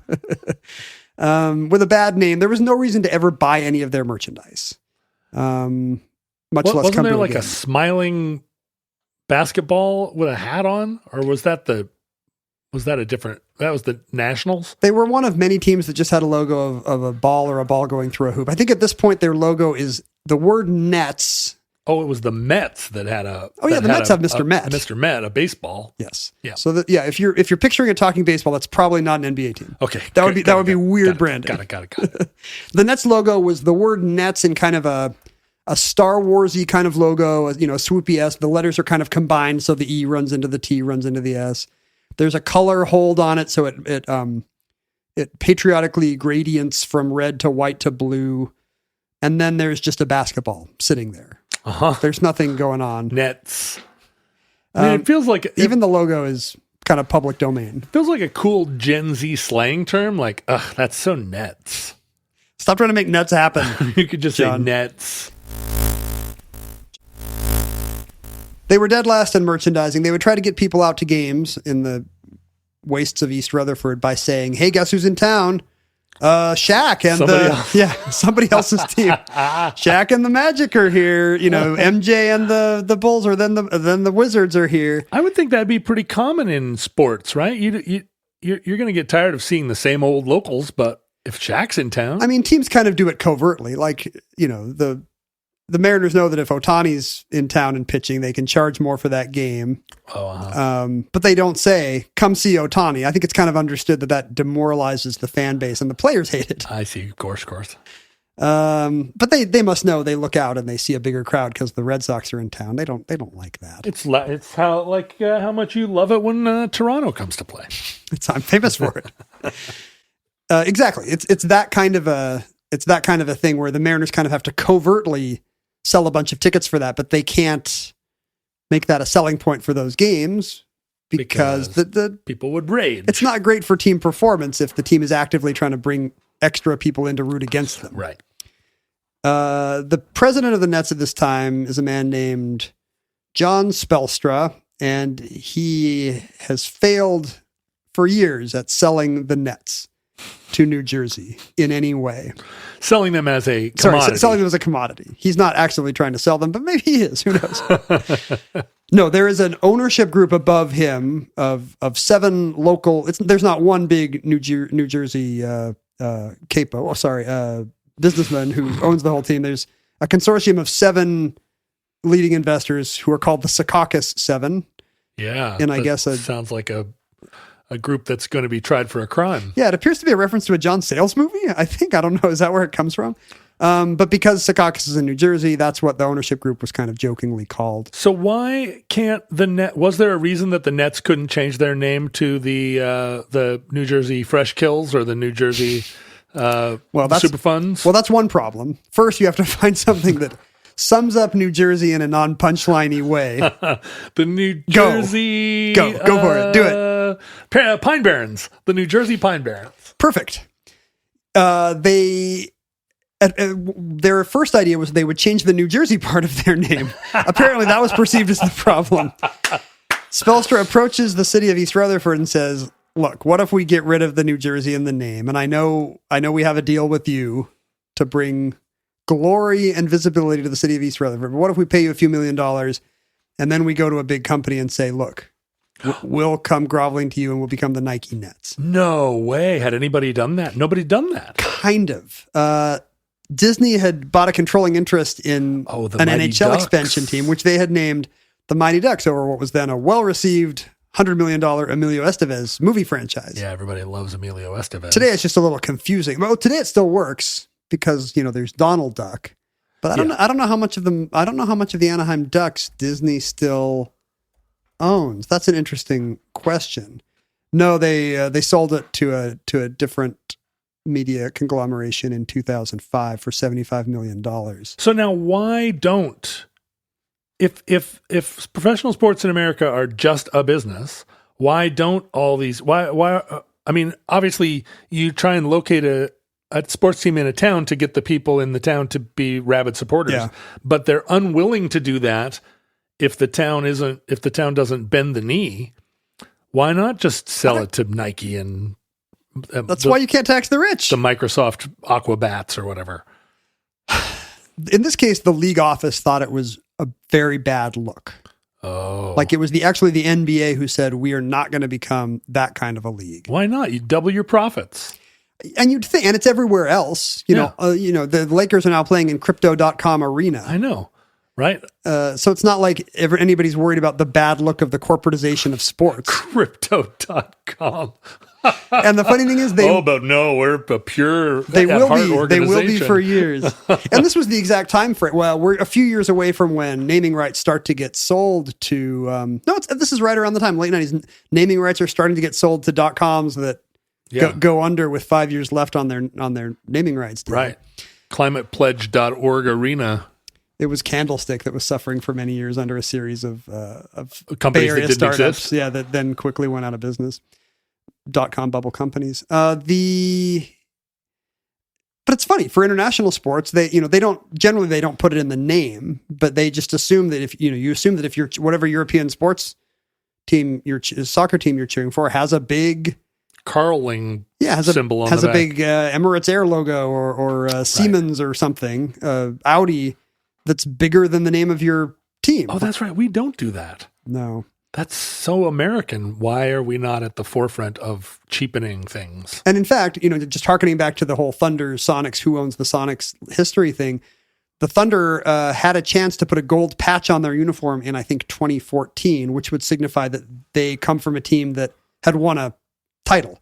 Speaker 3: With a bad name, there was no reason to ever buy any of their merchandise. Much less
Speaker 4: wasn't
Speaker 3: come
Speaker 4: there
Speaker 3: to
Speaker 4: like
Speaker 3: game.
Speaker 4: a smiling basketball with a hat on? Or was that that was the Nationals?
Speaker 3: They were one of many teams that just had a logo of a ball or a ball going through a hoop. I think at this point, their logo is the word Nets.
Speaker 4: Oh, it was the Mets that had a.
Speaker 3: Oh yeah, the Mets have Mr. Met.
Speaker 4: Mr. Met, a baseball.
Speaker 3: Yes.
Speaker 4: Yeah.
Speaker 3: So if you're picturing a talking baseball, that's probably not an NBA team.
Speaker 4: Okay.
Speaker 3: That would be weird branding.
Speaker 4: Got it.
Speaker 3: The Nets logo was the word Nets in kind of a Star Wars-y kind of logo, swoopy S. The letters are kind of combined, so the E runs into the T, runs into the S. There's a color hold on it, so it patriotically gradients from red to white to blue, and then there's just a basketball sitting there.
Speaker 4: Uh-huh.
Speaker 3: There's nothing going on.
Speaker 4: Nets. I mean, it feels like
Speaker 3: even the logo is kind of public domain.
Speaker 4: It feels like a cool Gen Z slang term. Like, that's so Nets.
Speaker 3: Stop trying to make Nets happen.
Speaker 4: You could just
Speaker 3: John.
Speaker 4: say Nets.
Speaker 3: They were dead last in merchandising. They would try to get people out to games in the wastes of East Rutherford by saying, "Hey, guess who's in town? Shaq and somebody else's team. Shaq and the Magic are here. MJ and the Bulls are then the Wizards are here."
Speaker 4: I would think that'd be pretty common in sports, right? You're going to get tired of seeing the same old locals, but if Shaq's in town,
Speaker 3: I mean, teams kind of do it covertly. Like, the Mariners know that if Ohtani's in town and pitching, they can charge more for that game. But they don't say, "Come see Ohtani." I think it's kind of understood that demoralizes the fan base and the players hate it.
Speaker 4: I see. Of course.
Speaker 3: But they must know. They look out and they see a bigger crowd because the Red Sox are in town. They don't like that.
Speaker 4: It's how much you love it when Toronto comes to play.
Speaker 3: I'm famous for it. Exactly. It's that kind of a thing where the Mariners kind of have to covertly sell a bunch of tickets for that, but they can't make that a selling point for those games because the
Speaker 4: people would rage.
Speaker 3: It's not great for team performance if the team is actively trying to bring extra people in to root against them.
Speaker 4: Right.
Speaker 3: The president of the Nets at this time is a man named John Spelstra, and he has failed for years at selling the Nets to New Jersey in any way.
Speaker 4: Selling them as a commodity.
Speaker 3: Selling them as a commodity. He's not actively trying to sell them, but maybe he is. Who knows? No, there is an ownership group above him of 7 local. There's not one big New Jersey businessman who owns the whole team. There's a consortium of 7 leading investors who are called the Secaucus 7.
Speaker 4: Yeah,
Speaker 3: and I guess
Speaker 4: sounds like a group that's going to be tried for a crime.
Speaker 3: Yeah, it appears to be a reference to a John Sayles movie. I don't know. Is that where it comes from? But because Secaucus is in New Jersey, that's what the ownership group was kind of jokingly called.
Speaker 4: So why can't the Net? Was there a reason that the Nets couldn't change their name to the New Jersey Fresh Kills or the New Jersey Super Funds?
Speaker 3: Well, that's one problem. First, you have to find something that sums up New Jersey in a non-punchliney way.
Speaker 4: The New Jersey...
Speaker 3: Go for it. Do it.
Speaker 4: Pine Barrens. The New Jersey Pine Barrens.
Speaker 3: Perfect. Their first idea was they would change the New Jersey part of their name. Apparently, that was perceived as the problem. Spelstra approaches the city of East Rutherford and says, "Look, what if we get rid of the New Jersey in the name? And I know we have a deal with you to bring glory and visibility to the city of East Rutherford. But what if we pay you a few $1 million and then we go to a big company and say, look, we'll come groveling to you and we'll become the Nike Nets."
Speaker 4: No way. Had anybody done that? Nobody done that.
Speaker 3: Kind of. Disney had bought a controlling interest in an NHL expansion team, which they had named the Mighty Ducks over what was then a well-received $100 million Emilio Estevez movie franchise.
Speaker 4: Yeah, everybody loves Emilio Estevez.
Speaker 3: Today it's just a little confusing. Well, today it still works because, there's Donald Duck. But I don't know how much of the Anaheim Ducks Disney still owns. That's an interesting question. No, they sold it to a different media conglomeration in 2005 for $75 million.
Speaker 4: So now why don't, if professional sports in America are just a business, why don't all these, obviously you try and locate a sports team in a town to get the people in the town to be rabid supporters, but they're unwilling to do that if the town doesn't bend the knee. Why not just sell it to Nike and
Speaker 3: that's why you can't tax the rich.
Speaker 4: The Microsoft Aquabats or whatever.
Speaker 3: In this case, the league office thought it was a very bad look.
Speaker 4: Oh.
Speaker 3: Like it was actually the NBA who said, we are not going to become that kind of a league.
Speaker 4: Why not? You double your profits.
Speaker 3: And you'd think, and it's everywhere else, the Lakers are now playing in crypto.com arena.
Speaker 4: I know. Right.
Speaker 3: So it's not like anybody's worried about the bad look of the corporatization of sports.
Speaker 4: Crypto.com.
Speaker 3: And the funny thing is
Speaker 4: we're a pure
Speaker 3: they will be for years. And this was the exact time frame. Well, we're a few years away from when naming rights start to get sold to this is right around the time, late 90s. Naming rights are starting to get sold to .coms that go under with 5 years left on their naming rights deal.
Speaker 4: Right. ClimatePledge.org arena.
Speaker 3: It was Candlestick that was suffering for many years under a series of
Speaker 4: companies that didn't
Speaker 3: startups,
Speaker 4: exist.
Speaker 3: Yeah, that then quickly went out of business. .com bubble companies. But it's funny for international sports. They don't put it in the name, but they just assume that if you're whatever European sports team, your soccer team you're cheering for has a big
Speaker 4: Carling symbol on
Speaker 3: has
Speaker 4: the
Speaker 3: a
Speaker 4: back.
Speaker 3: big Emirates Air logo or Siemens or something, Audi that's bigger than the name of your team.
Speaker 4: Oh, that's right. We don't do that.
Speaker 3: No.
Speaker 4: That's so American. Why are we not at the forefront of cheapening things?
Speaker 3: And in fact, just harkening back to the whole Thunder Sonics, who owns the Sonics history thing, the Thunder had a chance to put a gold patch on their uniform in, I think, 2014, which would signify that they come from a team that had won a title.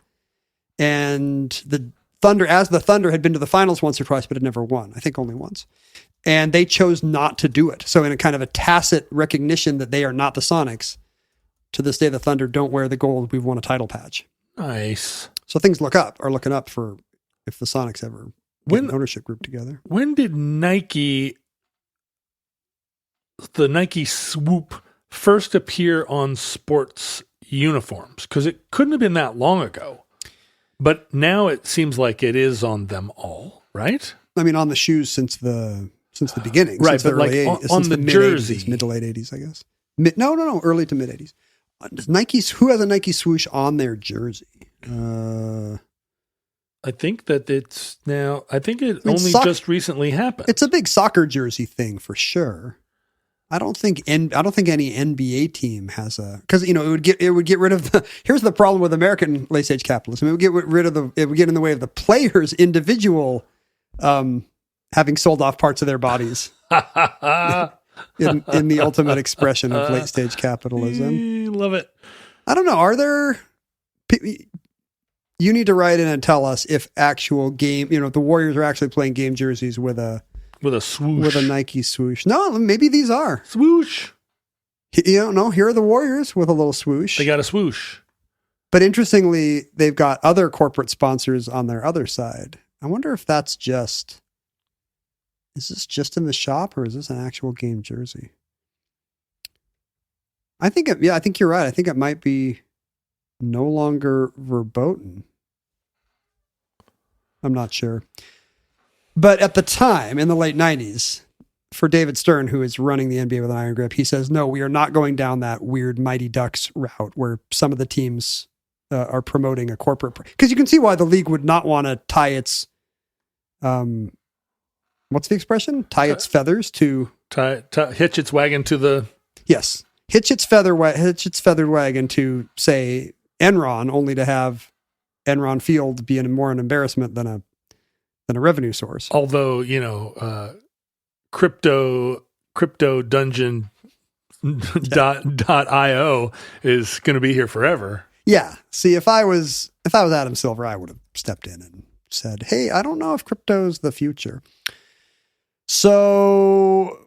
Speaker 3: And the Thunder had been to the finals once or twice, but had never won. I think only once. And they chose not to do it. So in a kind of a tacit recognition that they are not the Sonics, to this day, the Thunder don't wear the gold. We've won a title patch.
Speaker 4: Nice.
Speaker 3: So things are looking up for if the Sonics ever get an ownership group together.
Speaker 4: When did the Nike swoop first appear on sports uniforms? Because it couldn't have been that long ago. But now it seems like it is on them all, right?
Speaker 3: I mean, on the shoes since the beginning,
Speaker 4: right?
Speaker 3: Since the
Speaker 4: But
Speaker 3: early
Speaker 4: like
Speaker 3: 80s,
Speaker 4: on
Speaker 3: since
Speaker 4: the jersey,
Speaker 3: mid to late 80s, I guess. No, early to mid 80s. Nike's, who has a Nike swoosh on their jersey?
Speaker 4: I think that it's now. I think it just recently happened.
Speaker 3: It's a big soccer jersey thing for sure. I don't think any NBA team has because it would get rid of the. Here's the problem with American late stage capitalism. It would get in the way of the players' individual having sold off parts of their bodies in the ultimate expression of late stage capitalism.
Speaker 4: Love it.
Speaker 3: I don't know. Are there? You need to write in and tell us if actual game. The Warriors are actually playing game jerseys with a
Speaker 4: swoosh,
Speaker 3: with a Nike swoosh. No, maybe these are
Speaker 4: swoosh.
Speaker 3: No, here are the Warriors with a little swoosh.
Speaker 4: They got a swoosh.
Speaker 3: But interestingly, they've got other corporate sponsors on their other side. I wonder if that's is this just in the shop or is this an actual game jersey? I think you're right. I think it might be no longer verboten. I'm not sure. But at the time, in the late 90s, for David Stern, who is running the NBA with an iron grip, he says, no, we are not going down that weird Mighty Ducks route where some of the teams are promoting a corporate... Because you can see why the league would not want to tie its... what's the expression? Tie its feathers to...
Speaker 4: hitch its wagon to the...
Speaker 3: Yes. Hitch its feathered wagon to, say, Enron, only to have Enron Field be more an embarrassment than a revenue source.
Speaker 4: Although, crypto dungeon .io is going to be here forever.
Speaker 3: Yeah. See, if I was Adam Silver, I would have stepped in and said, hey, I don't know if crypto's the future. So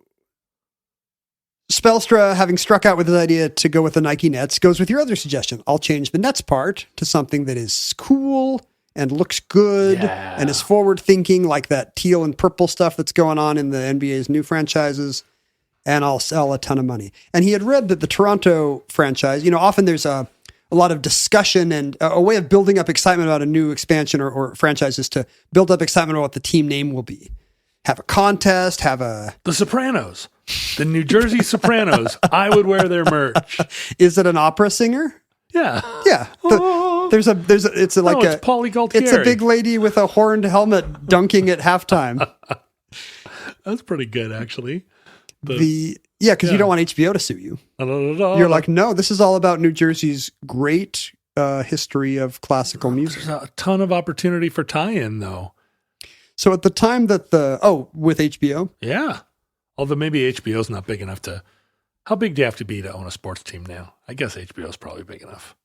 Speaker 3: Spelstra, having struck out with his idea to go with the Nike Nets, goes with your other suggestion. I'll change the Nets part to something that is cool and looks good and is forward thinking, like that teal and purple stuff that's going on in the NBA's new franchises, and I'll sell a ton of money. And he had read that the Toronto franchise, often there's a lot of discussion and a way of building up excitement about a new expansion or franchises to build up excitement about what the team name will be. Have a contest, The
Speaker 4: Sopranos. The New Jersey Sopranos. I would wear their merch.
Speaker 3: Is it an opera singer?
Speaker 4: Yeah.
Speaker 3: Yeah. It's
Speaker 4: Pauly Gualtieri.
Speaker 3: It's a big lady with a horned helmet dunking at halftime.
Speaker 4: That's pretty good, actually.
Speaker 3: Because you don't want HBO to sue you. You're like, no, this is all about New Jersey's great history of classical music.
Speaker 4: There's a ton of opportunity for tie-in, though.
Speaker 3: So at the time that with HBO?
Speaker 4: Yeah. Although maybe HBO's not big enough to... How big do you have to be to own a sports team now? I guess HBO's probably big enough.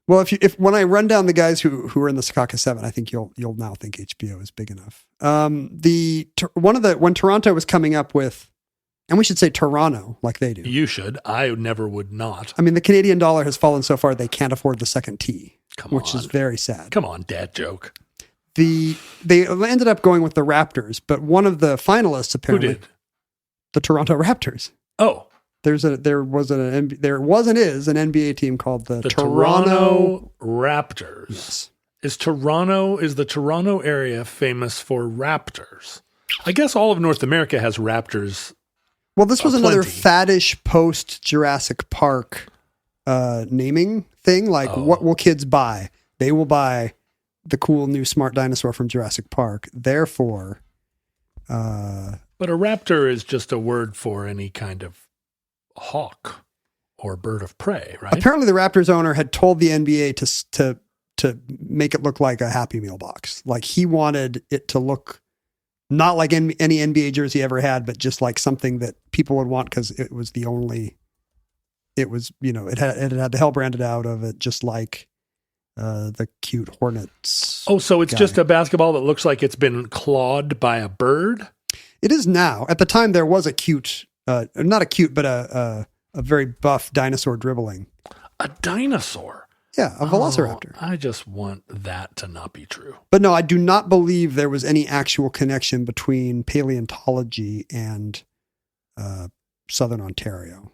Speaker 3: Well, when I run down the guys who are in the Secaucus 7, I think you'll now think HBO is big enough. When Toronto was coming up with, and we should say Toronto like they do.
Speaker 4: You should. I never would not.
Speaker 3: I mean, the Canadian dollar has fallen so far they can't afford the second T, which is very sad.
Speaker 4: Come on, dad joke.
Speaker 3: They ended up going with the Raptors, but one of the finalists apparently...
Speaker 4: Who did?
Speaker 3: The Toronto Raptors.
Speaker 4: Oh.
Speaker 3: There was and is an NBA team called the
Speaker 4: Toronto Raptors.
Speaker 3: Yes.
Speaker 4: Is the Toronto area famous for raptors? I guess all of North America has raptors.
Speaker 3: Well, this was another
Speaker 4: plenty.
Speaker 3: faddish post Jurassic Park naming thing. Like, what will kids buy? They will buy the cool new smart dinosaur from Jurassic Park. Therefore,
Speaker 4: But a raptor is just a word for any kind of hawk or bird of prey, right?
Speaker 3: apparently the Raptors owner had told the NBA to make it look like a Happy Meal box. Like, he wanted it to look not like any NBA jersey ever had, but just like something that people would want because it was the only. It was, it had the hell branded out of it, just like the cute Hornets.
Speaker 4: Oh, so it's
Speaker 3: guy.
Speaker 4: just a basketball that looks like it's been clawed by a bird?
Speaker 3: It is now. At the time, there was a cute, not a cute, but a very buff dinosaur dribbling.
Speaker 4: A dinosaur?
Speaker 3: Yeah, a velociraptor.
Speaker 4: I just want that to not be true.
Speaker 3: But no, I do not believe there was any actual connection between paleontology and Southern Ontario.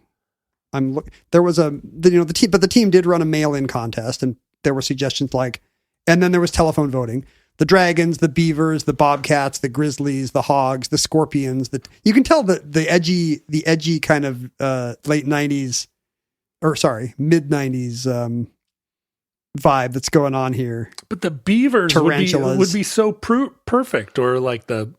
Speaker 3: There was the team did run a mail-in contest, and there were suggestions like, and then there was telephone voting. The dragons, the beavers, the bobcats, the grizzlies, the hogs, the scorpions. You can tell the edgy kind of mid '90s vibe that's going on here.
Speaker 4: But the beavers
Speaker 3: Tarantulas.
Speaker 4: would be so perfect, or like the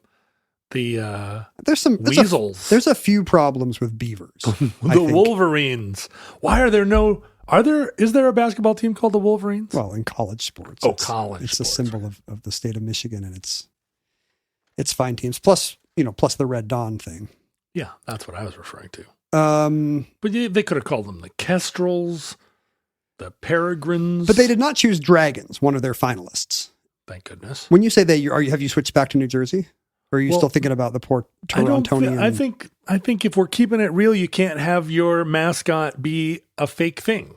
Speaker 3: There's
Speaker 4: weasels.
Speaker 3: There's a few problems with beavers.
Speaker 4: The Wolverines. Why are there no? Is there a basketball team called the Wolverines?
Speaker 3: Well, in college sports.
Speaker 4: College
Speaker 3: It's
Speaker 4: sports.
Speaker 3: a symbol of the state of Michigan, and it's fine teams. Plus the Red Dawn thing.
Speaker 4: Yeah, that's what I was referring to.
Speaker 3: But
Speaker 4: They could have called them the Kestrels, the Peregrines.
Speaker 3: they did not choose Dragons, one of their finalists.
Speaker 4: Thank goodness.
Speaker 3: When you say have you switched back to New Jersey? Or are you still thinking about the poor Torontonian?
Speaker 4: I think if we're keeping it real, you can't have your mascot be a fake thing.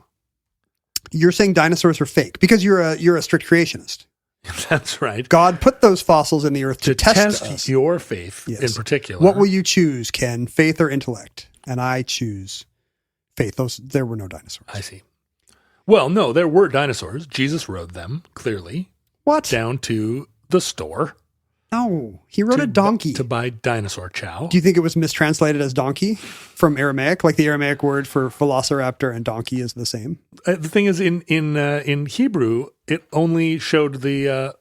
Speaker 3: You're saying dinosaurs are fake because you're a strict creationist.
Speaker 4: That's right.
Speaker 3: God put those fossils in the earth to test us.
Speaker 4: Your faith
Speaker 3: Yes.
Speaker 4: in particular.
Speaker 3: What will you choose, Ken? Faith or intellect? And I choose faith. There were no dinosaurs.
Speaker 4: I see. Well, no, there were dinosaurs. Jesus rode them, clearly.
Speaker 3: What?
Speaker 4: Down to the store.
Speaker 3: No, he rode a donkey.
Speaker 4: To buy dinosaur chow.
Speaker 3: Do you think it was mistranslated as donkey from Aramaic? Like the Aramaic word for velociraptor and donkey is the same?
Speaker 4: The thing is, in Hebrew, it only showed the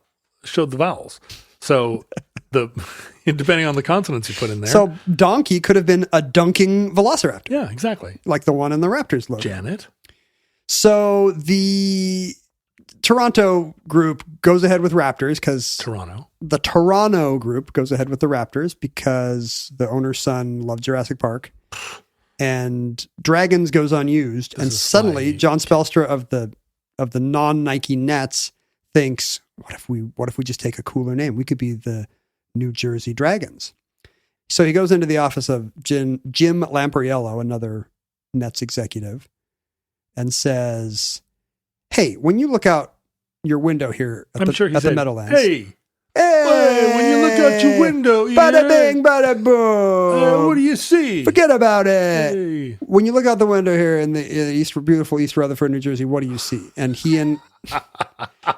Speaker 4: vowels. So depending on the consonants you put in there.
Speaker 3: So donkey could have been a dunking velociraptor.
Speaker 4: Yeah, exactly.
Speaker 3: Like the one in the Raptors logo.
Speaker 4: Janet.
Speaker 3: So the Toronto group goes ahead with Raptors because the Toronto group goes ahead with the Raptors because the owner's son loved Jurassic Park, and Dragons goes unused. And suddenly John Spelstra of the non-Nike Nets thinks, what if we just take a cooler name? We could be the New Jersey Dragons. So he goes into the office of Jim Lampriello, another Nets executive, and says, hey, when you look out your window here at the Meadowlands.
Speaker 4: Hey, when you look out your window,
Speaker 3: bada bing, bada boom.
Speaker 4: What do you see?
Speaker 3: Forget about it.
Speaker 4: Hey.
Speaker 3: When you look out the window here in the beautiful East Rutherford, New Jersey, what do you see? And he and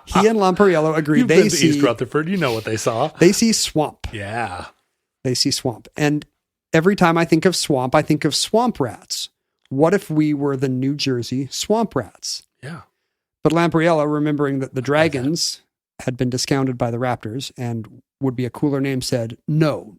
Speaker 3: Lampriello agree.
Speaker 4: You've been to East Rutherford. You know what they saw.
Speaker 3: They see swamp.
Speaker 4: Yeah.
Speaker 3: They see swamp. And every time I think of swamp, I think of swamp rats. What if we were the New Jersey swamp rats?
Speaker 4: Yeah.
Speaker 3: But Lampriello, remembering that the Dragons had been discounted by the Raptors and would be a cooler name, said, no,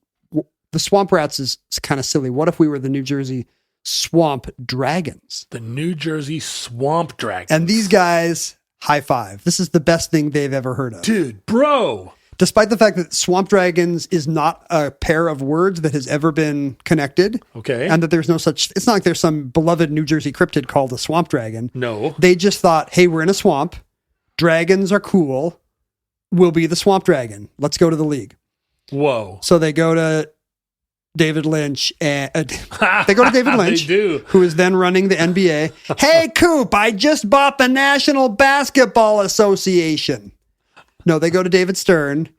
Speaker 3: the Swamp Rats is kind of silly. What if we were the New Jersey Swamp Dragons?
Speaker 4: The New Jersey Swamp Dragons.
Speaker 3: And these guys, high five. This is the best thing they've ever heard of.
Speaker 4: Dude, bro.
Speaker 3: Despite the fact that Swamp Dragons is not a pair of words that has ever been connected.
Speaker 4: Okay.
Speaker 3: And that there's no such, it's not like there's some beloved New Jersey cryptid called a swamp dragon.
Speaker 4: No.
Speaker 3: They just thought, hey, we're in a swamp. Dragons are cool. We'll be the swamp dragon. Let's go to the league.
Speaker 4: Whoa.
Speaker 3: So they go to David Lynch and they go to David Lynch,
Speaker 4: They do.
Speaker 3: who is then running the NBA. Hey, Coop, I just bought the National Basketball Association. No, they go to David Stern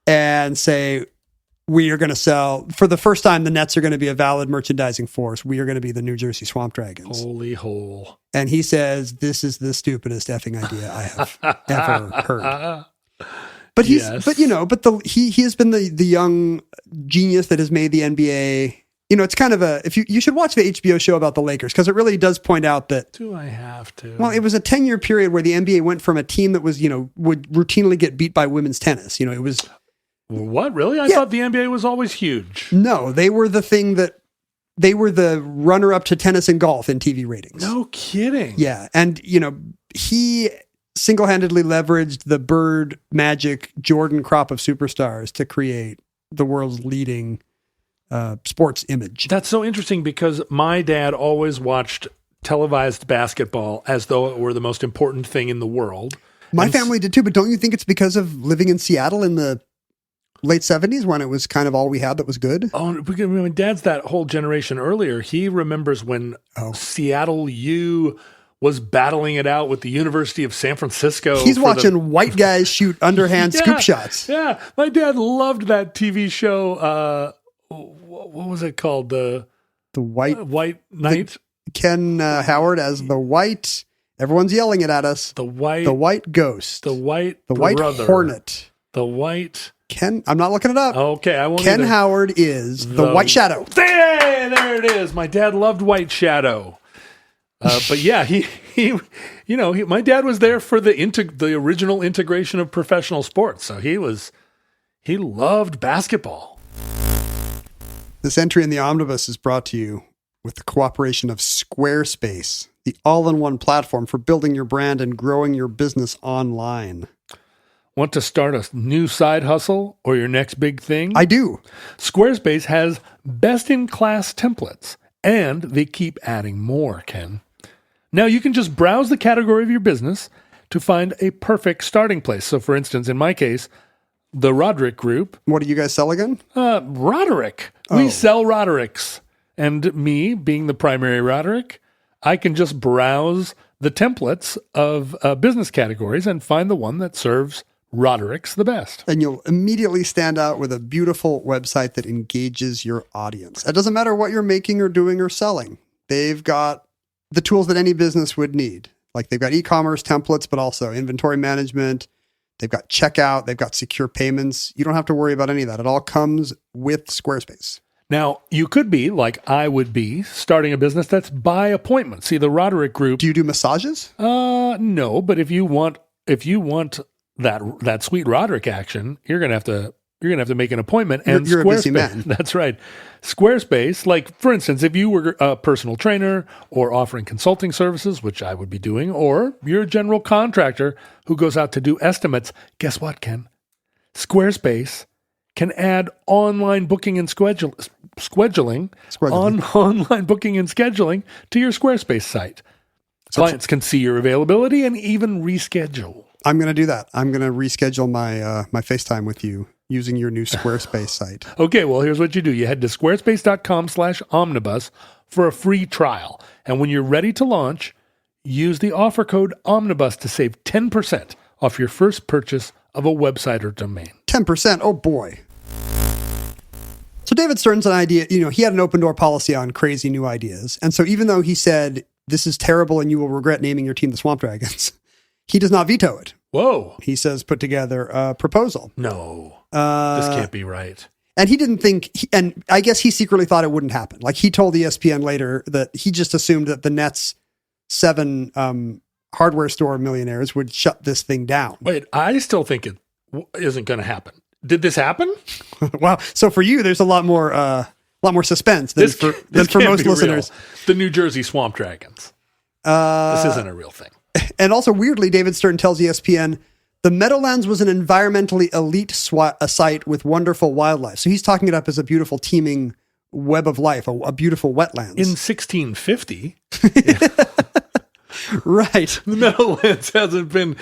Speaker 3: and say, we are going to sell, for the first time, the Nets are going to be a valid merchandising force. We are going to be the New Jersey Swamp Dragons.
Speaker 4: Holy hole.
Speaker 3: And he says, this is the stupidest effing idea I have ever heard. But he has been the young genius that has made the NBA. You know, it's kind of you should watch the HBO show about the Lakers, because it really does point out that.
Speaker 4: Do I have to?
Speaker 3: Well, it was a 10-year period where the NBA went from a team that was, would routinely get beat by women's tennis. It was.
Speaker 4: What, really? I thought the NBA was always huge.
Speaker 3: No, they were they were the runner-up to tennis and golf in TV ratings.
Speaker 4: No kidding.
Speaker 3: Yeah. And, he single-handedly leveraged the Bird, Magic, Jordan crop of superstars to create the world's leading sports image.
Speaker 4: That's so interesting, because my dad always watched televised basketball as though it were the most important thing in the world.
Speaker 3: My family did too, but don't you think it's because of living in Seattle in the late 70s when it was kind of all we had that was good?
Speaker 4: Oh, because my dad's that whole generation earlier. He remembers when Seattle U was battling it out with the University of San Francisco.
Speaker 3: He's watching white guys shoot underhand scoop shots.
Speaker 4: Yeah, my dad loved that TV show. What was it called? The White Knight?
Speaker 3: Ken Howard as the White. Everyone's yelling it at us.
Speaker 4: The White
Speaker 3: Ghost.
Speaker 4: The White
Speaker 3: White Hornet.
Speaker 4: The White.
Speaker 3: Ken, I'm not looking it up.
Speaker 4: Okay, I won't.
Speaker 3: Ken Howard is the White Shadow.
Speaker 4: There it is. My dad loved White Shadow. But yeah, my dad was there for the original integration of professional sports. So he loved basketball.
Speaker 3: This entry in the omnibus is brought to you with the cooperation of Squarespace, the all-in-one platform for building your brand and growing your business online.
Speaker 4: Want to start a new side hustle or your next big thing?
Speaker 3: I do.
Speaker 4: Squarespace has best-in-class templates, and they keep adding more, Ken. Now you can just browse the category of your business to find a perfect starting place. So, for instance, in my case, the Roderick Group.
Speaker 3: What do you guys sell again?
Speaker 4: Roderick. We sell Rodericks. And me, being the primary Roderick, I can just browse the templates of business categories and find the one that serves Rodericks the best.
Speaker 3: And you'll immediately stand out with a beautiful website that engages your audience. It doesn't matter what you're making or doing or selling. They've got the tools that any business would need. Like they've got e-commerce templates, but also inventory management. They've got checkout. They've got secure payments. You don't have to worry about any of that. It all comes with Squarespace.
Speaker 4: Now, you could be, like I would be, starting a business that's by appointment. See, the Roderick Group.
Speaker 3: Do you do massages?
Speaker 4: No, but if you want that sweet Roderick action, you're gonna have to make an appointment. And
Speaker 3: you're a busy man.
Speaker 4: That's right. Squarespace, like for instance, if you were a personal trainer or offering consulting services, which I would be doing, or you're a general contractor who goes out to do estimates, guess what, Ken? Squarespace can add online booking and scheduling to your Squarespace site. Clients can see your availability and even reschedule.
Speaker 3: I'm going to do that. I'm going to reschedule my FaceTime with you using your new Squarespace site.
Speaker 4: Okay, well, here's what you do. You head to squarespace.com/omnibus for a free trial. And when you're ready to launch, use the offer code OMNIBUS to save 10% off your first purchase of a website or domain.
Speaker 3: 10%? Oh, boy. So David Stern's an idea, he had an open door policy on crazy new ideas. And so even though he said, this is terrible and you will regret naming your team the Swamp Dragons, he does not veto it.
Speaker 4: Whoa.
Speaker 3: He says, put together a proposal.
Speaker 4: No, this can't be right.
Speaker 3: And he didn't think, and I guess he secretly thought it wouldn't happen. Like he told ESPN later that he just assumed that the Nets 7 hardware store millionaires would shut this thing down.
Speaker 4: Wait, I still think it isn't going to happen. Did this happen?
Speaker 3: Wow. So for you, there's a lot more suspense than for most listeners.
Speaker 4: Real. The New Jersey Swamp Dragons. This isn't a real thing.
Speaker 3: And also weirdly, David Stern tells ESPN the Meadowlands was an environmentally elite site with wonderful wildlife. So he's talking it up as a beautiful teeming web of life, a beautiful wetlands.
Speaker 4: In 1650.
Speaker 3: Right.
Speaker 4: The Meadowlands hasn't been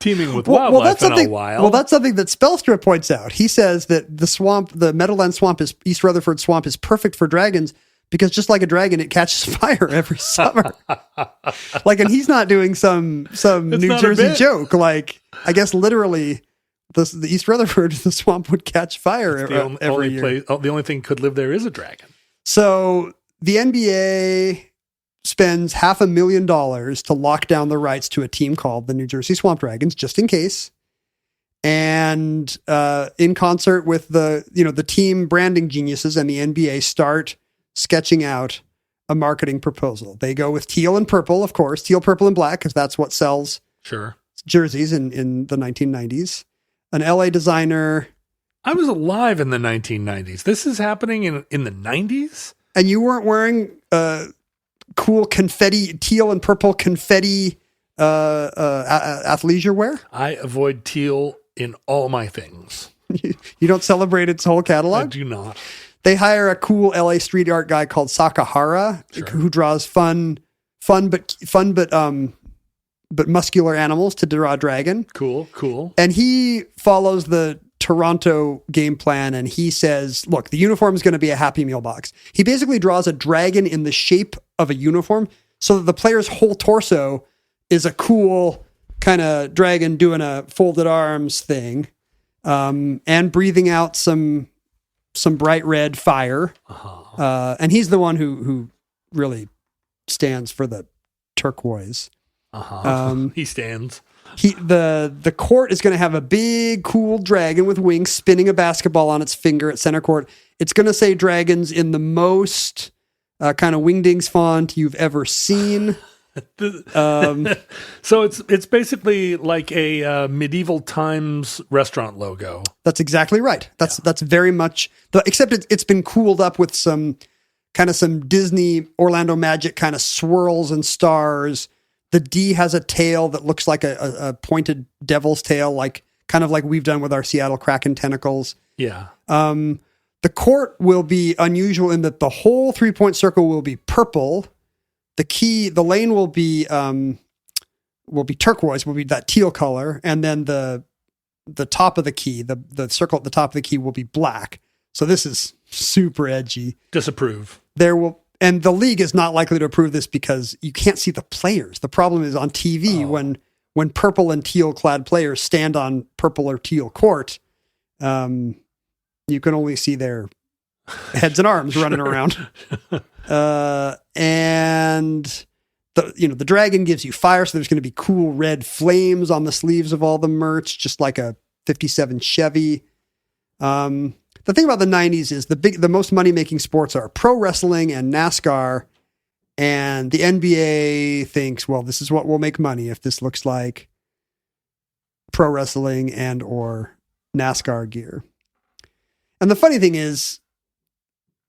Speaker 4: teeming with wildlife in a while.
Speaker 3: Well, that's something that Spellstra points out. He says that the Meadowlands Swamp East Rutherford Swamp is perfect for dragons because just like a dragon, it catches fire every summer. And he's not doing some New Jersey joke. Like, I guess literally the East Rutherford, the swamp would catch fire every year.
Speaker 4: The only thing could live there is a dragon.
Speaker 3: So the NBA spends $500,000 to lock down the rights to a team called the New Jersey Swamp Dragons, just in case. And in concert with the team branding geniuses and the NBA start sketching out a marketing proposal. They go with teal and purple, of course, teal, purple, and black, because that's what sells jerseys in the 1990s. An LA designer.
Speaker 4: I was alive in the 1990s. This is happening in the 90s?
Speaker 3: And you weren't wearing cool confetti, teal and purple confetti athleisure wear?
Speaker 4: I avoid teal in all my things.
Speaker 3: You don't celebrate its whole catalog?
Speaker 4: I do not.
Speaker 3: They hire a cool LA street art guy called Sakahara, who draws fun but muscular animals to draw a dragon.
Speaker 4: Cool.
Speaker 3: And he follows the Toronto game plan, and he says, look, the uniform is going to be a Happy Meal box. He basically draws a dragon in the shape of a uniform so that the player's whole torso is a cool kind of dragon doing a folded arms thing, and breathing out some bright red fire. And he's the one who really stands for the turquoise.
Speaker 4: He stands.
Speaker 3: The court is going to have a big, cool dragon with wings spinning a basketball on its finger at center court. It's going to say dragons in the most kind of wingdings font you've ever seen.
Speaker 4: So it's basically like a medieval times restaurant logo.
Speaker 3: That's exactly right. That's very much except it's been cooled up with some Disney Orlando Magic kind of swirls and stars. The D has a tail that looks like a pointed devil's tail, kind of like we've done with our Seattle Kraken tentacles.
Speaker 4: Yeah.
Speaker 3: The court will be unusual in that the whole 3-point circle will be purple. The lane will be turquoise, will be that teal color, and then the top of the key, the circle at the top of the key will be black. So this is super edgy.
Speaker 4: Disapprove.
Speaker 3: And the league is not likely to approve this because you can't see the players. The problem is on TV when purple and teal clad players stand on purple or teal court, you can only see their heads and arms running around. And the dragon gives you fire. So there's going to be cool red flames on the sleeves of all the merch, just like a 57 Chevy. The thing about the 90s is the most money-making sports are pro wrestling and NASCAR, and the NBA thinks, well, this is what will make money if this looks like pro wrestling and or NASCAR gear. And the funny thing is,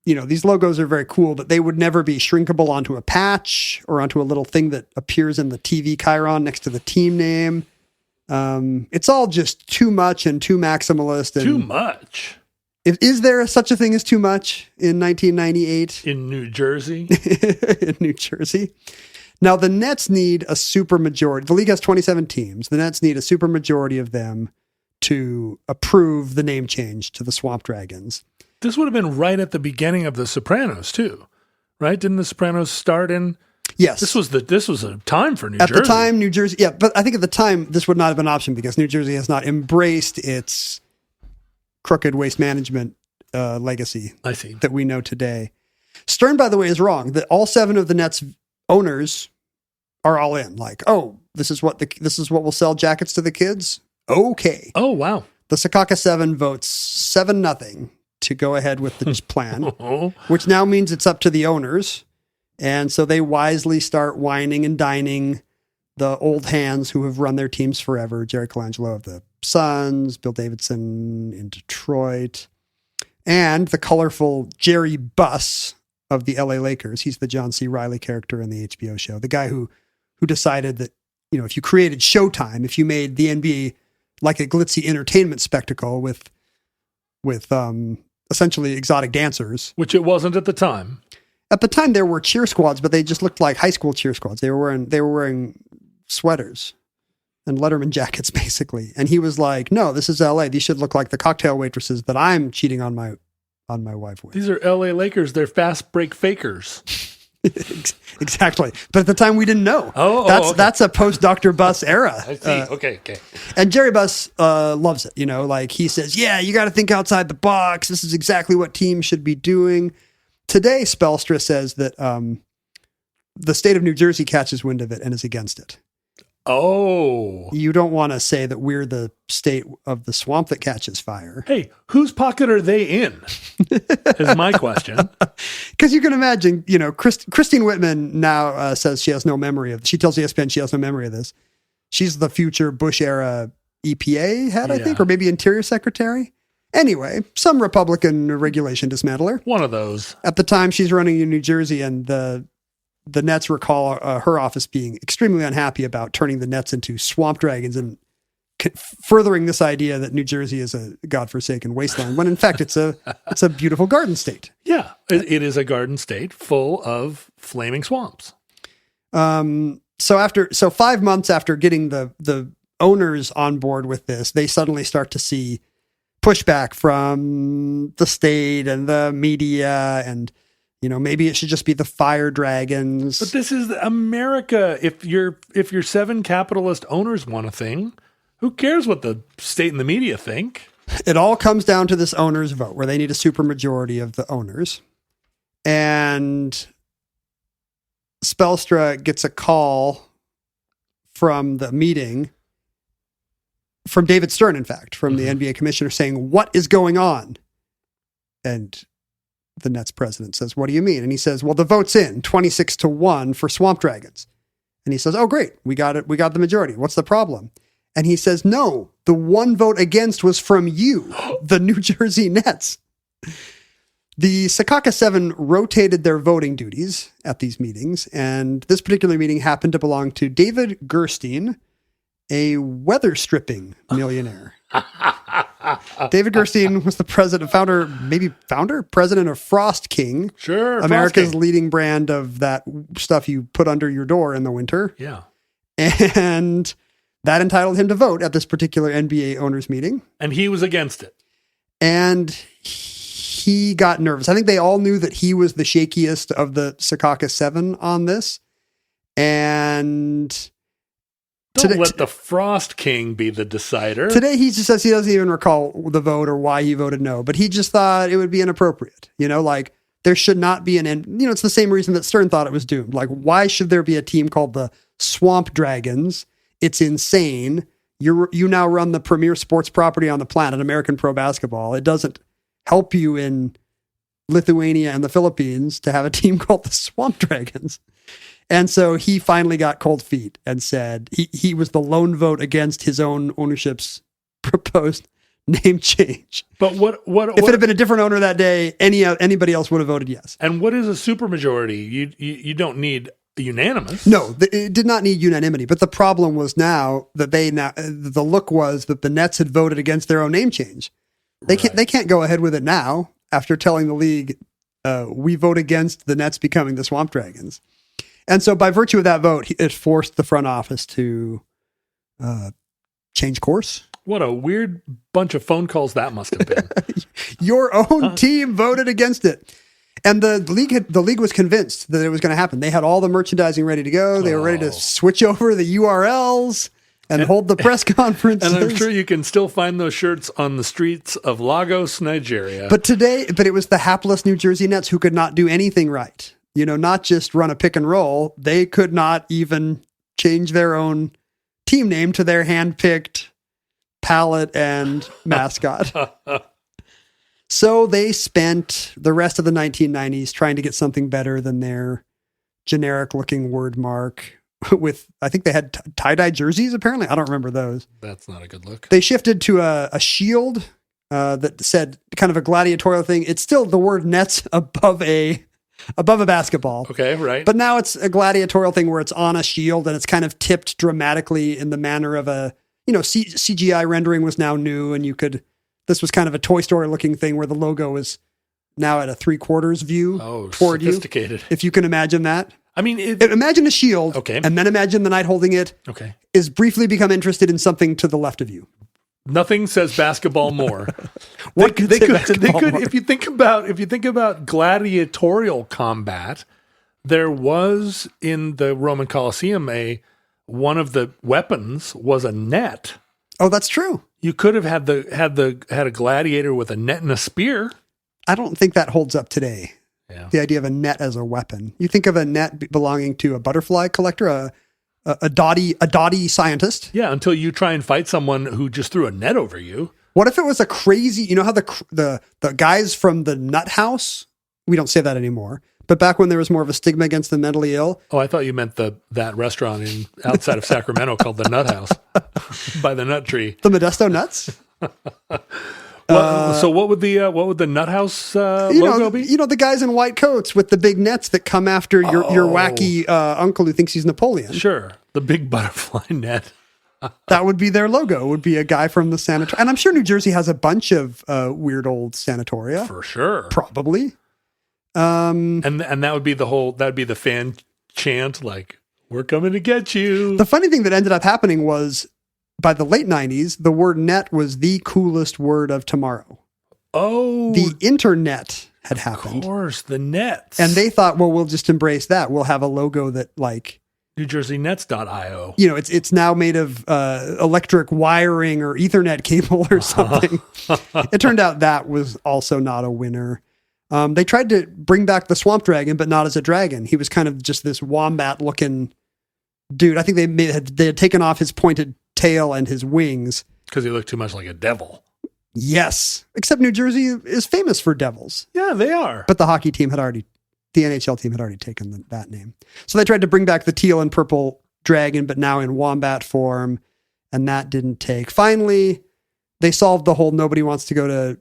Speaker 3: these logos are very cool, but they would never be shrinkable onto a patch or onto a little thing that appears in the TV chyron next to the team name. It's all just too much and too maximalist. And
Speaker 4: too much.
Speaker 3: Is there such a thing as too much in 1998?
Speaker 4: In New Jersey?
Speaker 3: In New Jersey. Now, the Nets need a supermajority. The league has 27 teams. The Nets need a supermajority of them to approve the name change to the Swamp Dragons.
Speaker 4: This would have been right at the beginning of The Sopranos, too, right? Didn't The Sopranos start in?
Speaker 3: Yes.
Speaker 4: This was a time for New Jersey.
Speaker 3: At the time, New Jersey, yeah, but I think at the time, this would not have been an option because New Jersey has not embraced its crooked waste management legacy that we know today. Stern, by the way, is wrong. That all 7 of the Nets owners are all in. Like, oh, this is what will sell jackets to the kids. Okay.
Speaker 4: Oh, wow.
Speaker 3: The Secaucus 7 votes 7-0 to go ahead with the plan, which now means it's up to the owners. And so they wisely start whining and dining the old hands who have run their teams forever. Jerry Colangelo of the Suns, Bill Davidson in Detroit, and the colorful Jerry Buss of the LA Lakers. He's the John C. Reilly character in the HBO show. The guy who decided that, if you created Showtime, if you made the NBA like a glitzy entertainment spectacle with essentially exotic dancers.
Speaker 4: Which it wasn't at the time.
Speaker 3: At the time there were cheer squads, but they just looked like high school cheer squads. They were wearing sweaters and Letterman jackets, basically. And he was like, no, this is LA. These should look like the cocktail waitresses that I'm cheating on my wife with.
Speaker 4: These are LA Lakers. They're fast break fakers.
Speaker 3: Exactly. But at the time we didn't know.
Speaker 4: Okay.
Speaker 3: That's a post Dr. Buss era.
Speaker 4: I see. Okay.
Speaker 3: And Jerry Buss loves it. Like he says, yeah, you got to think outside the box. This is exactly what teams should be doing. Today, Spelstra says that the state of New Jersey catches wind of it and is against it.
Speaker 4: Oh.
Speaker 3: You don't want to say that we're the state of the swamp that catches fire.
Speaker 4: Hey, whose pocket are they in? Is my question.
Speaker 3: Because you can imagine, Christine Whitman now says she has no memory of. She tells ESPN she has no memory of this. She's the future Bush era EPA head, I think, or maybe Interior Secretary. Anyway, some Republican regulation dismantler.
Speaker 4: One of those.
Speaker 3: At the time, she's running in New Jersey, and the Nets recall her office being extremely unhappy about turning the Nets into swamp dragons and furthering this idea that New Jersey is a godforsaken wasteland, when in fact it's a beautiful garden state.
Speaker 4: Yeah, it is a garden state full of flaming swamps.
Speaker 3: So 5 months after getting the owners on board with this, they suddenly start to see pushback from the state and the media, and maybe it should just be the fire dragons.
Speaker 4: But this is America. If your 7 capitalist owners want a thing, who cares what the state and the media think?
Speaker 3: It all comes down to this owners vote where they need a supermajority of the owners. And Spelstra gets a call from the meeting from David Stern, in fact, from the NBA commissioner saying, what is going on? And the Nets president says, what do you mean? And he says, well, the vote's in 26-1 for Swamp Dragons. And he says, oh, great. We got it. We got the majority. What's the problem? And he says, no, the one vote against was from you, the New Jersey Nets. The Secaucus 7 rotated their voting duties at these meetings, and this particular meeting happened to belong to David Gerstein, a weather stripping millionaire. David Gerstein was the president of Frost King.
Speaker 4: Sure.
Speaker 3: America's leading brand of that stuff you put under your door in the winter.
Speaker 4: Yeah.
Speaker 3: And that entitled him to vote at this particular NBA owners meeting.
Speaker 4: And he was against it.
Speaker 3: And he got nervous. I think they all knew that he was the shakiest of the Secaucus 7 on this. And
Speaker 4: Don't let the Frost King be the decider.
Speaker 3: Today he just says he doesn't even recall the vote or why he voted no, but he just thought it would be inappropriate. There should not be it's the same reason that Stern thought it was doomed. Like, why should there be a team called the Swamp Dragons? It's insane. You now run the premier sports property on the planet, American pro basketball. It doesn't help you in Lithuania and the Philippines to have a team called the Swamp Dragons. And so he finally got cold feet and said he was the lone vote against his own ownership's proposed name change.
Speaker 4: But what
Speaker 3: if it had been a different owner that day, anybody else would have voted yes.
Speaker 4: And what is a supermajority? You don't need unanimous.
Speaker 3: No, it did not need unanimity. But the problem was now that the look was that the Nets had voted against their own name change. They can't go ahead with it now after telling the league, we vote against the Nets becoming the Swamp Dragons. And so by virtue of that vote, it forced the front office to change course.
Speaker 4: What a weird bunch of phone calls that must have been.
Speaker 3: Your own team voted against it. And the league was convinced that it was going to happen. They had all the merchandising ready to go. They were ready to switch over the URLs and hold the press conferences.
Speaker 4: And I'm sure you can still find those shirts on the streets of Lagos, Nigeria.
Speaker 3: But it was the hapless New Jersey Nets who could not do anything right. Not just run a pick and roll. They could not even change their own team name to their hand-picked palette and mascot. So they spent the rest of the 1990s trying to get something better than their generic-looking word mark with, I think they had tie-dye jerseys, apparently. I don't remember those.
Speaker 4: That's not a good look.
Speaker 3: They shifted to a shield that said kind of a gladiatorial thing. It's still the word Nets above a basketball.
Speaker 4: Okay, right.
Speaker 3: But now it's a gladiatorial thing where it's on a shield and it's kind of tipped dramatically in the manner of CGI rendering was now new, and this was kind of a Toy Story looking thing where the logo is now at a 3/4 view toward
Speaker 4: sophisticated.
Speaker 3: you. If you can imagine that.
Speaker 4: I mean,
Speaker 3: imagine a shield,
Speaker 4: okay,
Speaker 3: and then imagine the knight holding it.
Speaker 4: Okay,
Speaker 3: is briefly become interested in something to the left of you.
Speaker 4: Nothing says basketball more.
Speaker 3: They could
Speaker 4: if you think about gladiatorial combat, There was in the Roman Colosseum one of the weapons was a net.
Speaker 3: Oh, that's true.
Speaker 4: You could have had a gladiator with a net and a spear.
Speaker 3: I don't think that holds up today.
Speaker 4: Yeah.
Speaker 3: The idea of a net as a weapon. You think of a net belonging to a butterfly collector, a dotty scientist.
Speaker 4: Yeah, until you try and fight someone who just threw a net over you.
Speaker 3: What if it was a crazy, you know how the guys from the nut house, we don't say that anymore, but back when there was more of a stigma against the mentally ill.
Speaker 4: Oh, I thought you meant that restaurant outside of Sacramento called the Nut House by the nut tree.
Speaker 3: The Modesto Nuts?
Speaker 4: So what would the Nut House logo be?
Speaker 3: You know, the guys in white coats with the big nets that come after your wacky uncle who thinks he's Napoleon.
Speaker 4: Sure. The big butterfly net.
Speaker 3: That would be their logo, would be a guy from the sanatorium. And I'm sure New Jersey has a bunch of weird old sanatoria.
Speaker 4: For sure.
Speaker 3: Probably.
Speaker 4: And that would be the fan chant, like, we're coming to get you.
Speaker 3: The funny thing that ended up happening was by the late 90s, the word net was the coolest word of tomorrow.
Speaker 4: Oh.
Speaker 3: The internet had happened.
Speaker 4: Of course, the nets.
Speaker 3: And they thought, well, we'll just embrace that. We'll have a logo that like
Speaker 4: NewJerseyNets.io.
Speaker 3: You know, it's now made of electric wiring or Ethernet cable or something. It turned out that was also not a winner. They tried to bring back the swamp dragon, but not as a dragon. He was kind of just this wombat-looking dude. I think they had taken off his pointed tail and his wings.
Speaker 4: Because he looked too much like a devil.
Speaker 3: Yes. Except New Jersey is famous for devils.
Speaker 4: Yeah, they are.
Speaker 3: But the NHL team had already taken that name. So they tried to bring back the teal and purple dragon, but now in wombat form, and that didn't take. Finally, they solved the whole nobody wants to go to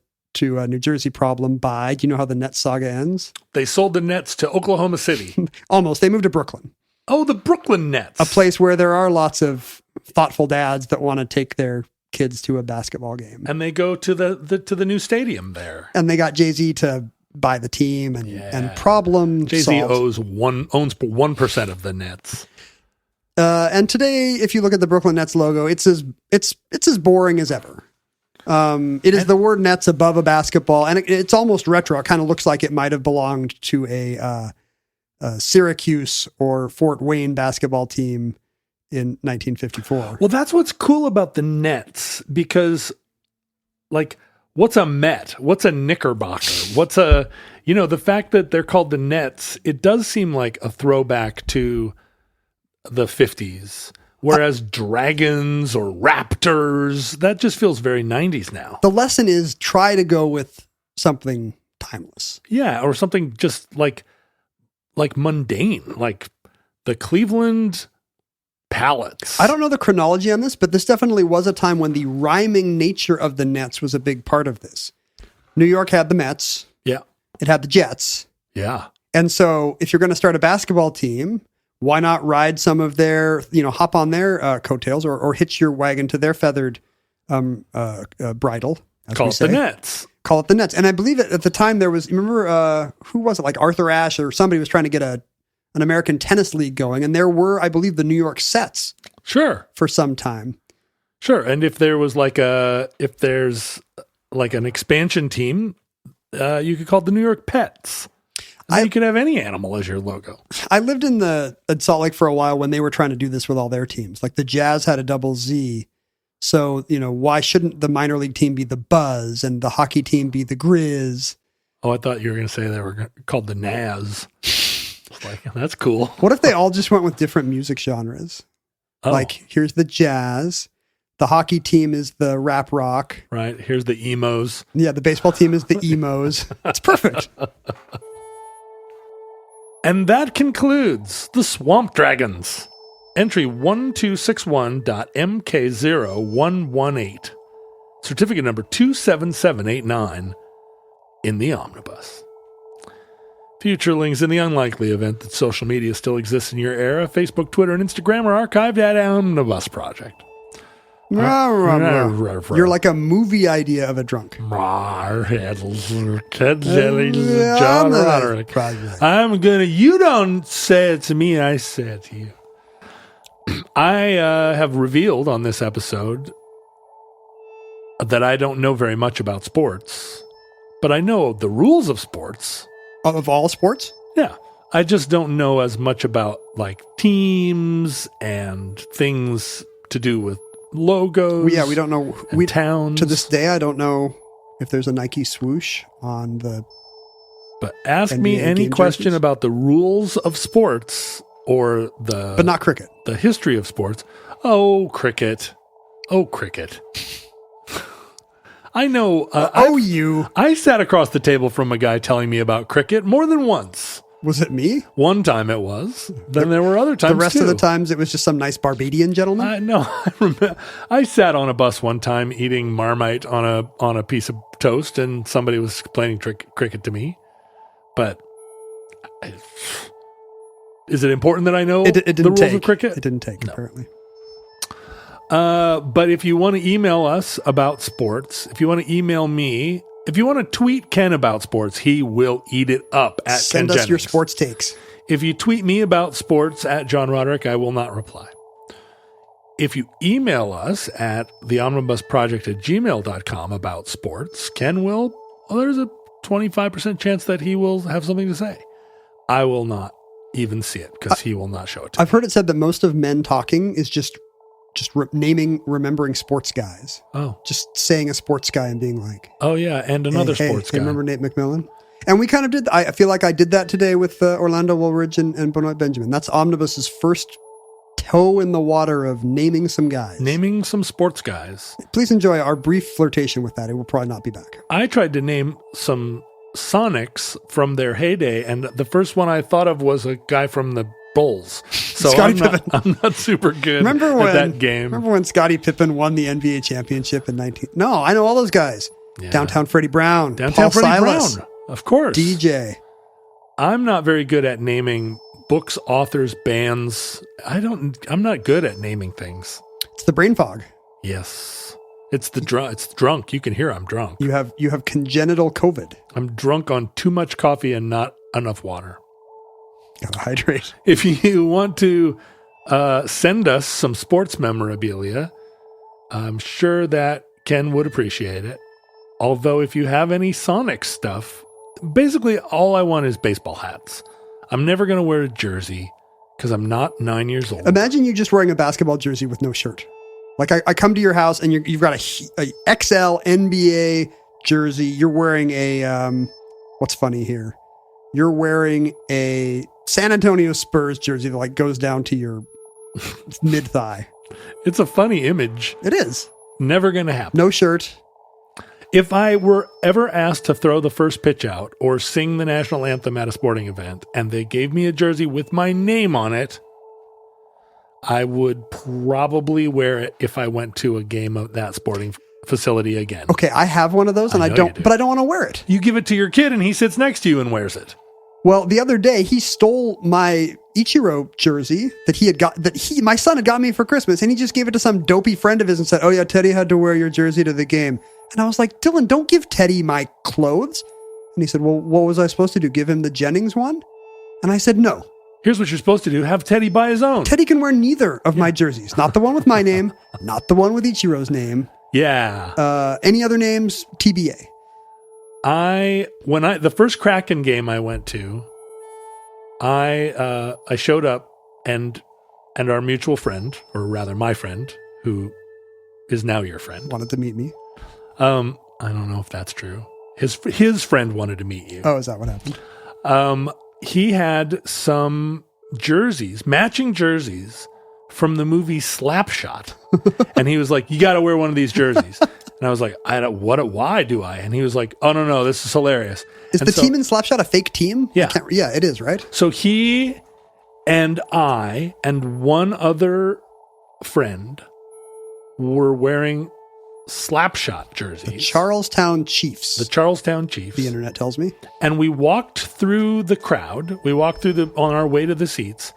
Speaker 3: New Jersey problem by, do you know how the Nets saga ends?
Speaker 4: They sold the Nets to Oklahoma City.
Speaker 3: Almost. They moved to Brooklyn.
Speaker 4: Oh, the Brooklyn Nets.
Speaker 3: A place where there are lots of thoughtful dads that want to take their kids to a basketball game.
Speaker 4: And they go to the new stadium there.
Speaker 3: And they got Jay-Z to buy the team and problem
Speaker 4: Jay-Z
Speaker 3: solved.
Speaker 4: owns 1% of the Nets.
Speaker 3: And today, if you look at the Brooklyn Nets logo, it's as boring as ever. It is the word Nets above a basketball, and it's almost retro. It kind of looks like it might have belonged to a Syracuse or Fort Wayne basketball team in 1954.
Speaker 4: Well, that's what's cool about the Nets, because, like, what's a Met? What's a Knickerbocker? What's the fact that they're called the Nets, it does seem like a throwback to the 50s. Whereas dragons or raptors, that just feels very 90s now.
Speaker 3: The lesson is try to go with something timeless.
Speaker 4: Yeah, or something just like mundane, like the Cleveland Pallets.
Speaker 3: I don't know the chronology on this, but this definitely was a time when the rhyming nature of the Nets was a big part of this. New York had the Mets.
Speaker 4: Yeah.
Speaker 3: It had the Jets.
Speaker 4: Yeah.
Speaker 3: And so if you're going to start a basketball team, why not ride some of their, hop on their coattails or hitch your wagon to their feathered bridle?
Speaker 4: Call it the Nets.
Speaker 3: Call it the Nets. And I believe at the time there was, remember, who was it? Like Arthur Ashe or somebody was trying to get an American tennis league going. And there were, I believe, the New York Sets.
Speaker 4: Sure.
Speaker 3: For some time.
Speaker 4: Sure. And if there's like an expansion team, you could call it the New York Pets. You could have any animal as your logo. I
Speaker 3: lived in Salt Lake for a while when they were trying to do this with all their teams. Like the Jazz had a double Z. So, why shouldn't the minor league team be the Buzz and the hockey team be the Grizz?
Speaker 4: Oh, I thought you were going to say they were called the Naz. Like, that's cool.
Speaker 3: What if they all just went with different music genres? Oh. Like, here's the Jazz. The hockey team is the rap rock.
Speaker 4: Right. Here's the emos.
Speaker 3: Yeah, the baseball team is the emos. It's perfect.
Speaker 4: And that concludes the Swamp Dragons. Entry 1261.MK0118. Certificate number 27789 in the omnibus. Future links in the unlikely event that social media still exists in your era. Facebook, Twitter, and Instagram are archived at Omnibus Project.
Speaker 3: You're like a movie idea of a drunk.
Speaker 4: Ted Jennings, John Roderick. You don't say it to me, I say it to you. I have revealed on this episode that I don't know very much about sports, but I know the rules of sports.
Speaker 3: Of all sports?
Speaker 4: Yeah. I just don't know as much about like teams and things to do with logos.
Speaker 3: Yeah, we don't know.
Speaker 4: Towns.
Speaker 3: To this day, I don't know if there's a Nike swoosh on the.
Speaker 4: But ask me
Speaker 3: NBA
Speaker 4: any
Speaker 3: game
Speaker 4: question
Speaker 3: jerseys.
Speaker 4: about the rules of sports or
Speaker 3: But not cricket.
Speaker 4: the history of sports. Oh, cricket. Oh, cricket. I know. I sat across the table from a guy telling me about cricket more than once.
Speaker 3: Was it me?
Speaker 4: One time it was. Then there were other times
Speaker 3: The rest
Speaker 4: too.
Speaker 3: of the times it was just some nice Barbadian gentleman?
Speaker 4: No, I remember. I sat on a bus one time eating Marmite on a piece of toast, and somebody was explaining cricket to me. But is it important that I know
Speaker 3: It didn't
Speaker 4: the rules
Speaker 3: take.
Speaker 4: of cricket?
Speaker 3: It didn't take, apparently.
Speaker 4: But if you want to email us about sports, if you want to email me, if you want to tweet Ken about sports, he will eat it up at
Speaker 3: Send
Speaker 4: Ken
Speaker 3: us your
Speaker 4: Jennings.
Speaker 3: sports takes.
Speaker 4: If you tweet me about sports at John Roderick, I will not reply. If you email us at theomnibusproject@gmail.com about sports, Ken will, there's a 25% chance that he will have something to say. I will not even see it because he will not show it to me.
Speaker 3: I've heard it said that most of men talking is just remembering sports guys.
Speaker 4: Oh.
Speaker 3: Just saying a sports guy and being like,
Speaker 4: Oh, yeah, and another
Speaker 3: hey,
Speaker 4: sports
Speaker 3: hey,
Speaker 4: guy.
Speaker 3: remember Nate McMillan? And we kind of did. I feel like I did that today with Orlando Woolridge and Benoit Benjamin. That's Omnibus's first toe in the water of naming some guys.
Speaker 4: Naming some sports guys.
Speaker 3: Please enjoy our brief flirtation with that. It will probably not be back.
Speaker 4: I tried to name some Sonics from their heyday, and the first one I thought of was a guy from the Bulls. So
Speaker 3: Scottie
Speaker 4: I'm
Speaker 3: Pippen.
Speaker 4: not super good
Speaker 3: Remember
Speaker 4: at
Speaker 3: when
Speaker 4: that game.
Speaker 3: Remember when Scottie Pippen won the NBA championship in 19? No, I know all those guys.
Speaker 4: Yeah.
Speaker 3: Downtown Freddie Brown,
Speaker 4: Downtown
Speaker 3: Paul
Speaker 4: Freddie
Speaker 3: Silas,
Speaker 4: Brown, of course.
Speaker 3: DJ.
Speaker 4: I'm not very good at naming books, authors, bands. I'm not good at naming things.
Speaker 3: It's the brain fog.
Speaker 4: Yes. It's drunk. You can hear I'm drunk.
Speaker 3: You have congenital COVID.
Speaker 4: I'm drunk on too much coffee and not enough water.
Speaker 3: Gotta hydrate.
Speaker 4: If you want to send us some sports memorabilia, I'm sure that Ken would appreciate it. Although if you have any Sonic stuff, basically all I want is baseball hats. I'm never going to wear a jersey because I'm not 9 years old.
Speaker 3: Imagine you just wearing a basketball jersey with no shirt. Like I come to your house and you've got a XL NBA jersey. You're wearing a, what's funny here? You're wearing a San Antonio Spurs jersey that like goes down to your mid thigh.
Speaker 4: It's a funny image.
Speaker 3: It is.
Speaker 4: Never going to happen.
Speaker 3: No shirt.
Speaker 4: If I were ever asked to throw the first pitch out or sing the national anthem at a sporting event and they gave me a jersey with my name on it, I would probably wear it if I went to a game of that sporting facility again.
Speaker 3: Okay, I have one of those and I don't want to wear it.
Speaker 4: You give it to your kid and he sits next to you and wears it.
Speaker 3: Well, the other day he stole my Ichiro jersey that my son had got me for Christmas, and he just gave it to some dopey friend of his and said, "Oh yeah, Teddy had to wear your jersey to the game." And I was like, "Dylan, don't give Teddy my clothes." And he said, "Well, what was I supposed to do? Give him the Jennings one?" And I said, "No.
Speaker 4: Here's what you're supposed to do. Have Teddy buy his own."
Speaker 3: Teddy can wear neither of my jerseys. Not the one with my name, not the one with Ichiro's name.
Speaker 4: Yeah.
Speaker 3: Any other names, TBA.
Speaker 4: The first Kraken game I went to, I showed up and our mutual friend, or rather my friend, who is now your friend,
Speaker 3: Wanted to meet me.
Speaker 4: I don't know if that's true. His friend wanted to meet you.
Speaker 3: Oh, is that what happened?
Speaker 4: He had some jerseys, matching jerseys from the movie Slapshot. And he was like, "You got to wear one of these jerseys." And I was like, why do I? And he was like, "Oh, no, this is hilarious."
Speaker 3: Is the team in Slapshot a fake team?
Speaker 4: Yeah.
Speaker 3: Yeah, it is, right?
Speaker 4: So he and I and one other friend were wearing Slapshot jerseys.
Speaker 3: The Charlestown Chiefs.
Speaker 4: The Charlestown Chiefs.
Speaker 3: The internet tells me.
Speaker 4: And we walked through the crowd. We walked on our way to the seats,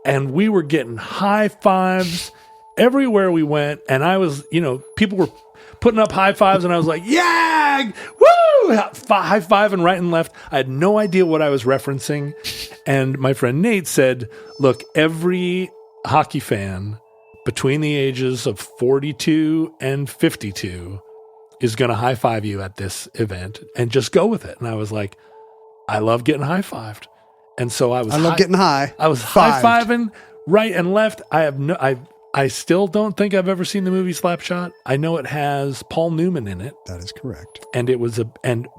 Speaker 4: and we were getting high fives everywhere we went. And I was, people were putting up high fives, and I was like, "Yeah, woo!" High five and right and left. I had no idea what I was referencing. And my friend Nate said, "Look, every hockey fan between the ages of 42 and 52 is going to high five you at this event, and just go with it." And I was like, "I love getting high fived." And so I
Speaker 3: love getting high.
Speaker 4: I was high-fiving right and left. I still don't think I've ever seen the movie Slapshot. I know it has Paul Newman in it.
Speaker 3: That is correct.
Speaker 4: And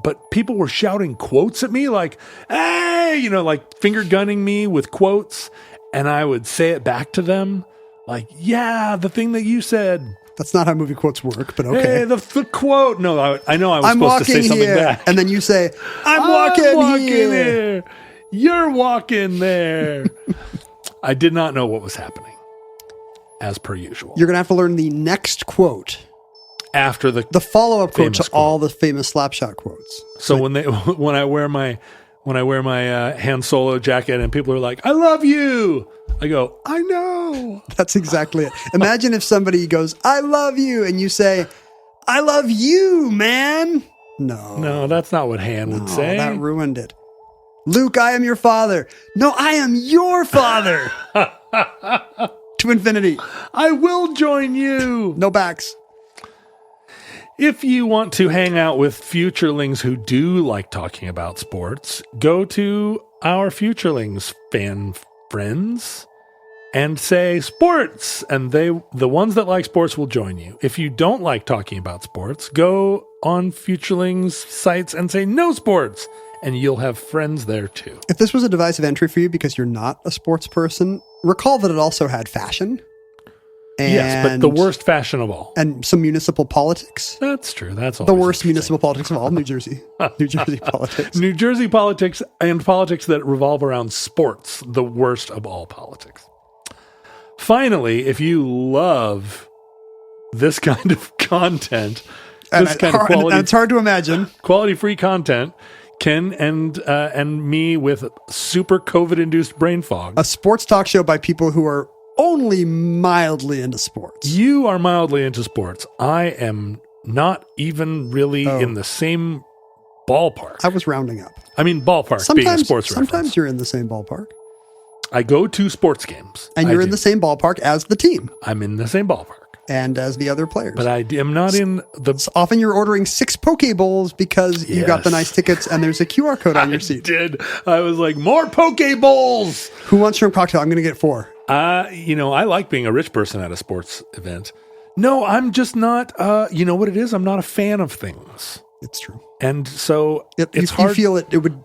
Speaker 4: but people were shouting quotes at me like, hey, like finger gunning me with quotes. And I would say it back to them like, yeah, the thing that you said.
Speaker 3: That's not how movie quotes work, but okay.
Speaker 4: Hey, the quote. No, I know I was supposed to say something back.
Speaker 3: And then you say, I'm walking here.
Speaker 4: You're walking there. I did not know what was happening, as per usual.
Speaker 3: You're going to have to learn the next quote.
Speaker 4: After the
Speaker 3: follow-up quote to all the famous Slapshot quotes.
Speaker 4: So when I wear my Han Solo jacket and people are like, I love you, I go, I know.
Speaker 3: That's exactly it. Imagine if somebody goes, I love you, and you say, I love you, man.
Speaker 4: No, that's not what Han would say.
Speaker 3: That ruined it. Luke, I am your father. No, I am your father. To infinity.
Speaker 4: I will join you.
Speaker 3: No backs.
Speaker 4: If you want to hang out with futurelings who do like talking about sports, go to our futurelings fan friends and say sports, and the ones that like sports will join you. If you don't like talking about sports, go on futurelings sites and say no sports, and you'll have friends there too.
Speaker 3: If this was a divisive entry for you because you're not a sports person, recall that it also had fashion.
Speaker 4: Yes, but the worst fashion of all.
Speaker 3: And some municipal politics.
Speaker 4: That's true. That's
Speaker 3: the worst municipal politics of all. New Jersey. New Jersey politics.
Speaker 4: New Jersey politics and politics that revolve around sports. The worst of all politics. Finally, if you love this kind of content,
Speaker 3: and it's hard to imagine.
Speaker 4: Quality-free content, Ken and me with super COVID-induced brain fog.
Speaker 3: A sports talk show by people who are only mildly into sports.
Speaker 4: You are mildly into sports. I am not even really in the same ballpark.
Speaker 3: I was rounding up.
Speaker 4: I mean, ballpark being a sports reference.
Speaker 3: Sometimes you're in the same ballpark.
Speaker 4: I go to sports games.
Speaker 3: And you're in the same ballpark as the team.
Speaker 4: I'm in the same ballpark.
Speaker 3: And as the other players.
Speaker 4: But I am not in the...
Speaker 3: So often you're ordering 6 Poke Bowls because you got the nice tickets and there's a QR code on your seat.
Speaker 4: I was like, more Poke Bowls!
Speaker 3: Who wants shrimp cocktail? I'm going to get 4.
Speaker 4: I like being a rich person at a sports event. No, I'm just not, you know what it is? I'm not a fan of things.
Speaker 3: It's true.
Speaker 4: And so it's
Speaker 3: hard. You feel it would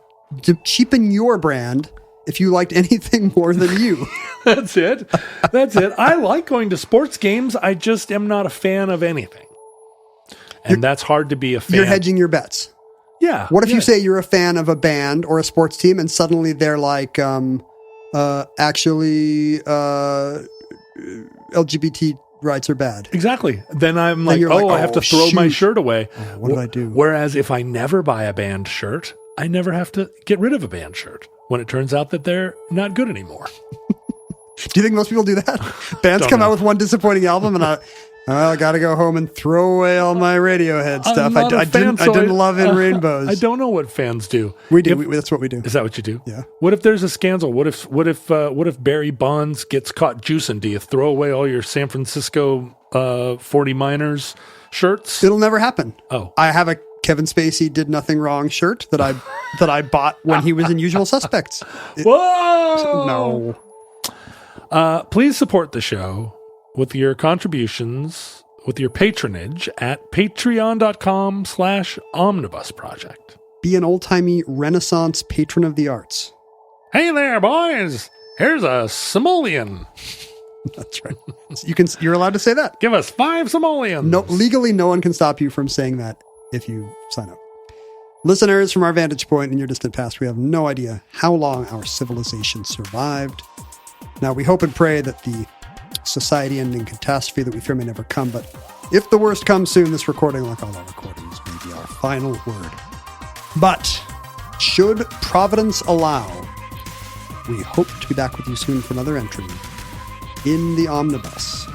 Speaker 3: cheapen your brand if you liked anything more than you.
Speaker 4: That's it. I like going to sports games. I just am not a fan of anything. And that's hard to be a fan.
Speaker 3: You're hedging your bets.
Speaker 4: Yeah.
Speaker 3: What if you say you're a fan of a band or a sports team and suddenly they're like, LGBT rights are bad.
Speaker 4: Exactly. Then I'm like, I have to throw my shirt away.
Speaker 3: What did I do?
Speaker 4: Whereas if I never buy a band shirt, I never have to get rid of a band shirt when it turns out that they're not good anymore.
Speaker 3: Do you think most people do that? Bands come out with one disappointing album and I got to go home and throw away all my Radiohead stuff. I didn't love In Rainbows.
Speaker 4: I don't know what fans do.
Speaker 3: We do. That's what we do.
Speaker 4: Is that what you do?
Speaker 3: Yeah.
Speaker 4: What if there's a scandal? What if Barry Bonds gets caught juicing? Do you throw away all your San Francisco 40 Miners shirts?
Speaker 3: It'll never happen.
Speaker 4: Oh,
Speaker 3: I have a Kevin Spacey did nothing wrong shirt that I bought when he was in Usual Suspects.
Speaker 4: Whoa! No. Please support the show with your contributions, with your patronage at patreon.com/omnibus project. Be
Speaker 3: an old-timey Renaissance patron of the arts.
Speaker 4: Hey there, boys. Here's a simoleon.
Speaker 3: That's right. You're allowed to say that.
Speaker 4: Give us 5 simoleons.
Speaker 3: No, legally, no one can stop you from saying that if you sign up. Listeners, from our vantage point in your distant past, we have no idea how long our civilization survived. Now, we hope and pray that the society-ending catastrophe that we fear may never come, but if the worst comes soon, this recording, like all our recordings, may be our final word. But should Providence allow, we hope to be back with you soon for another entry in the Omnibus.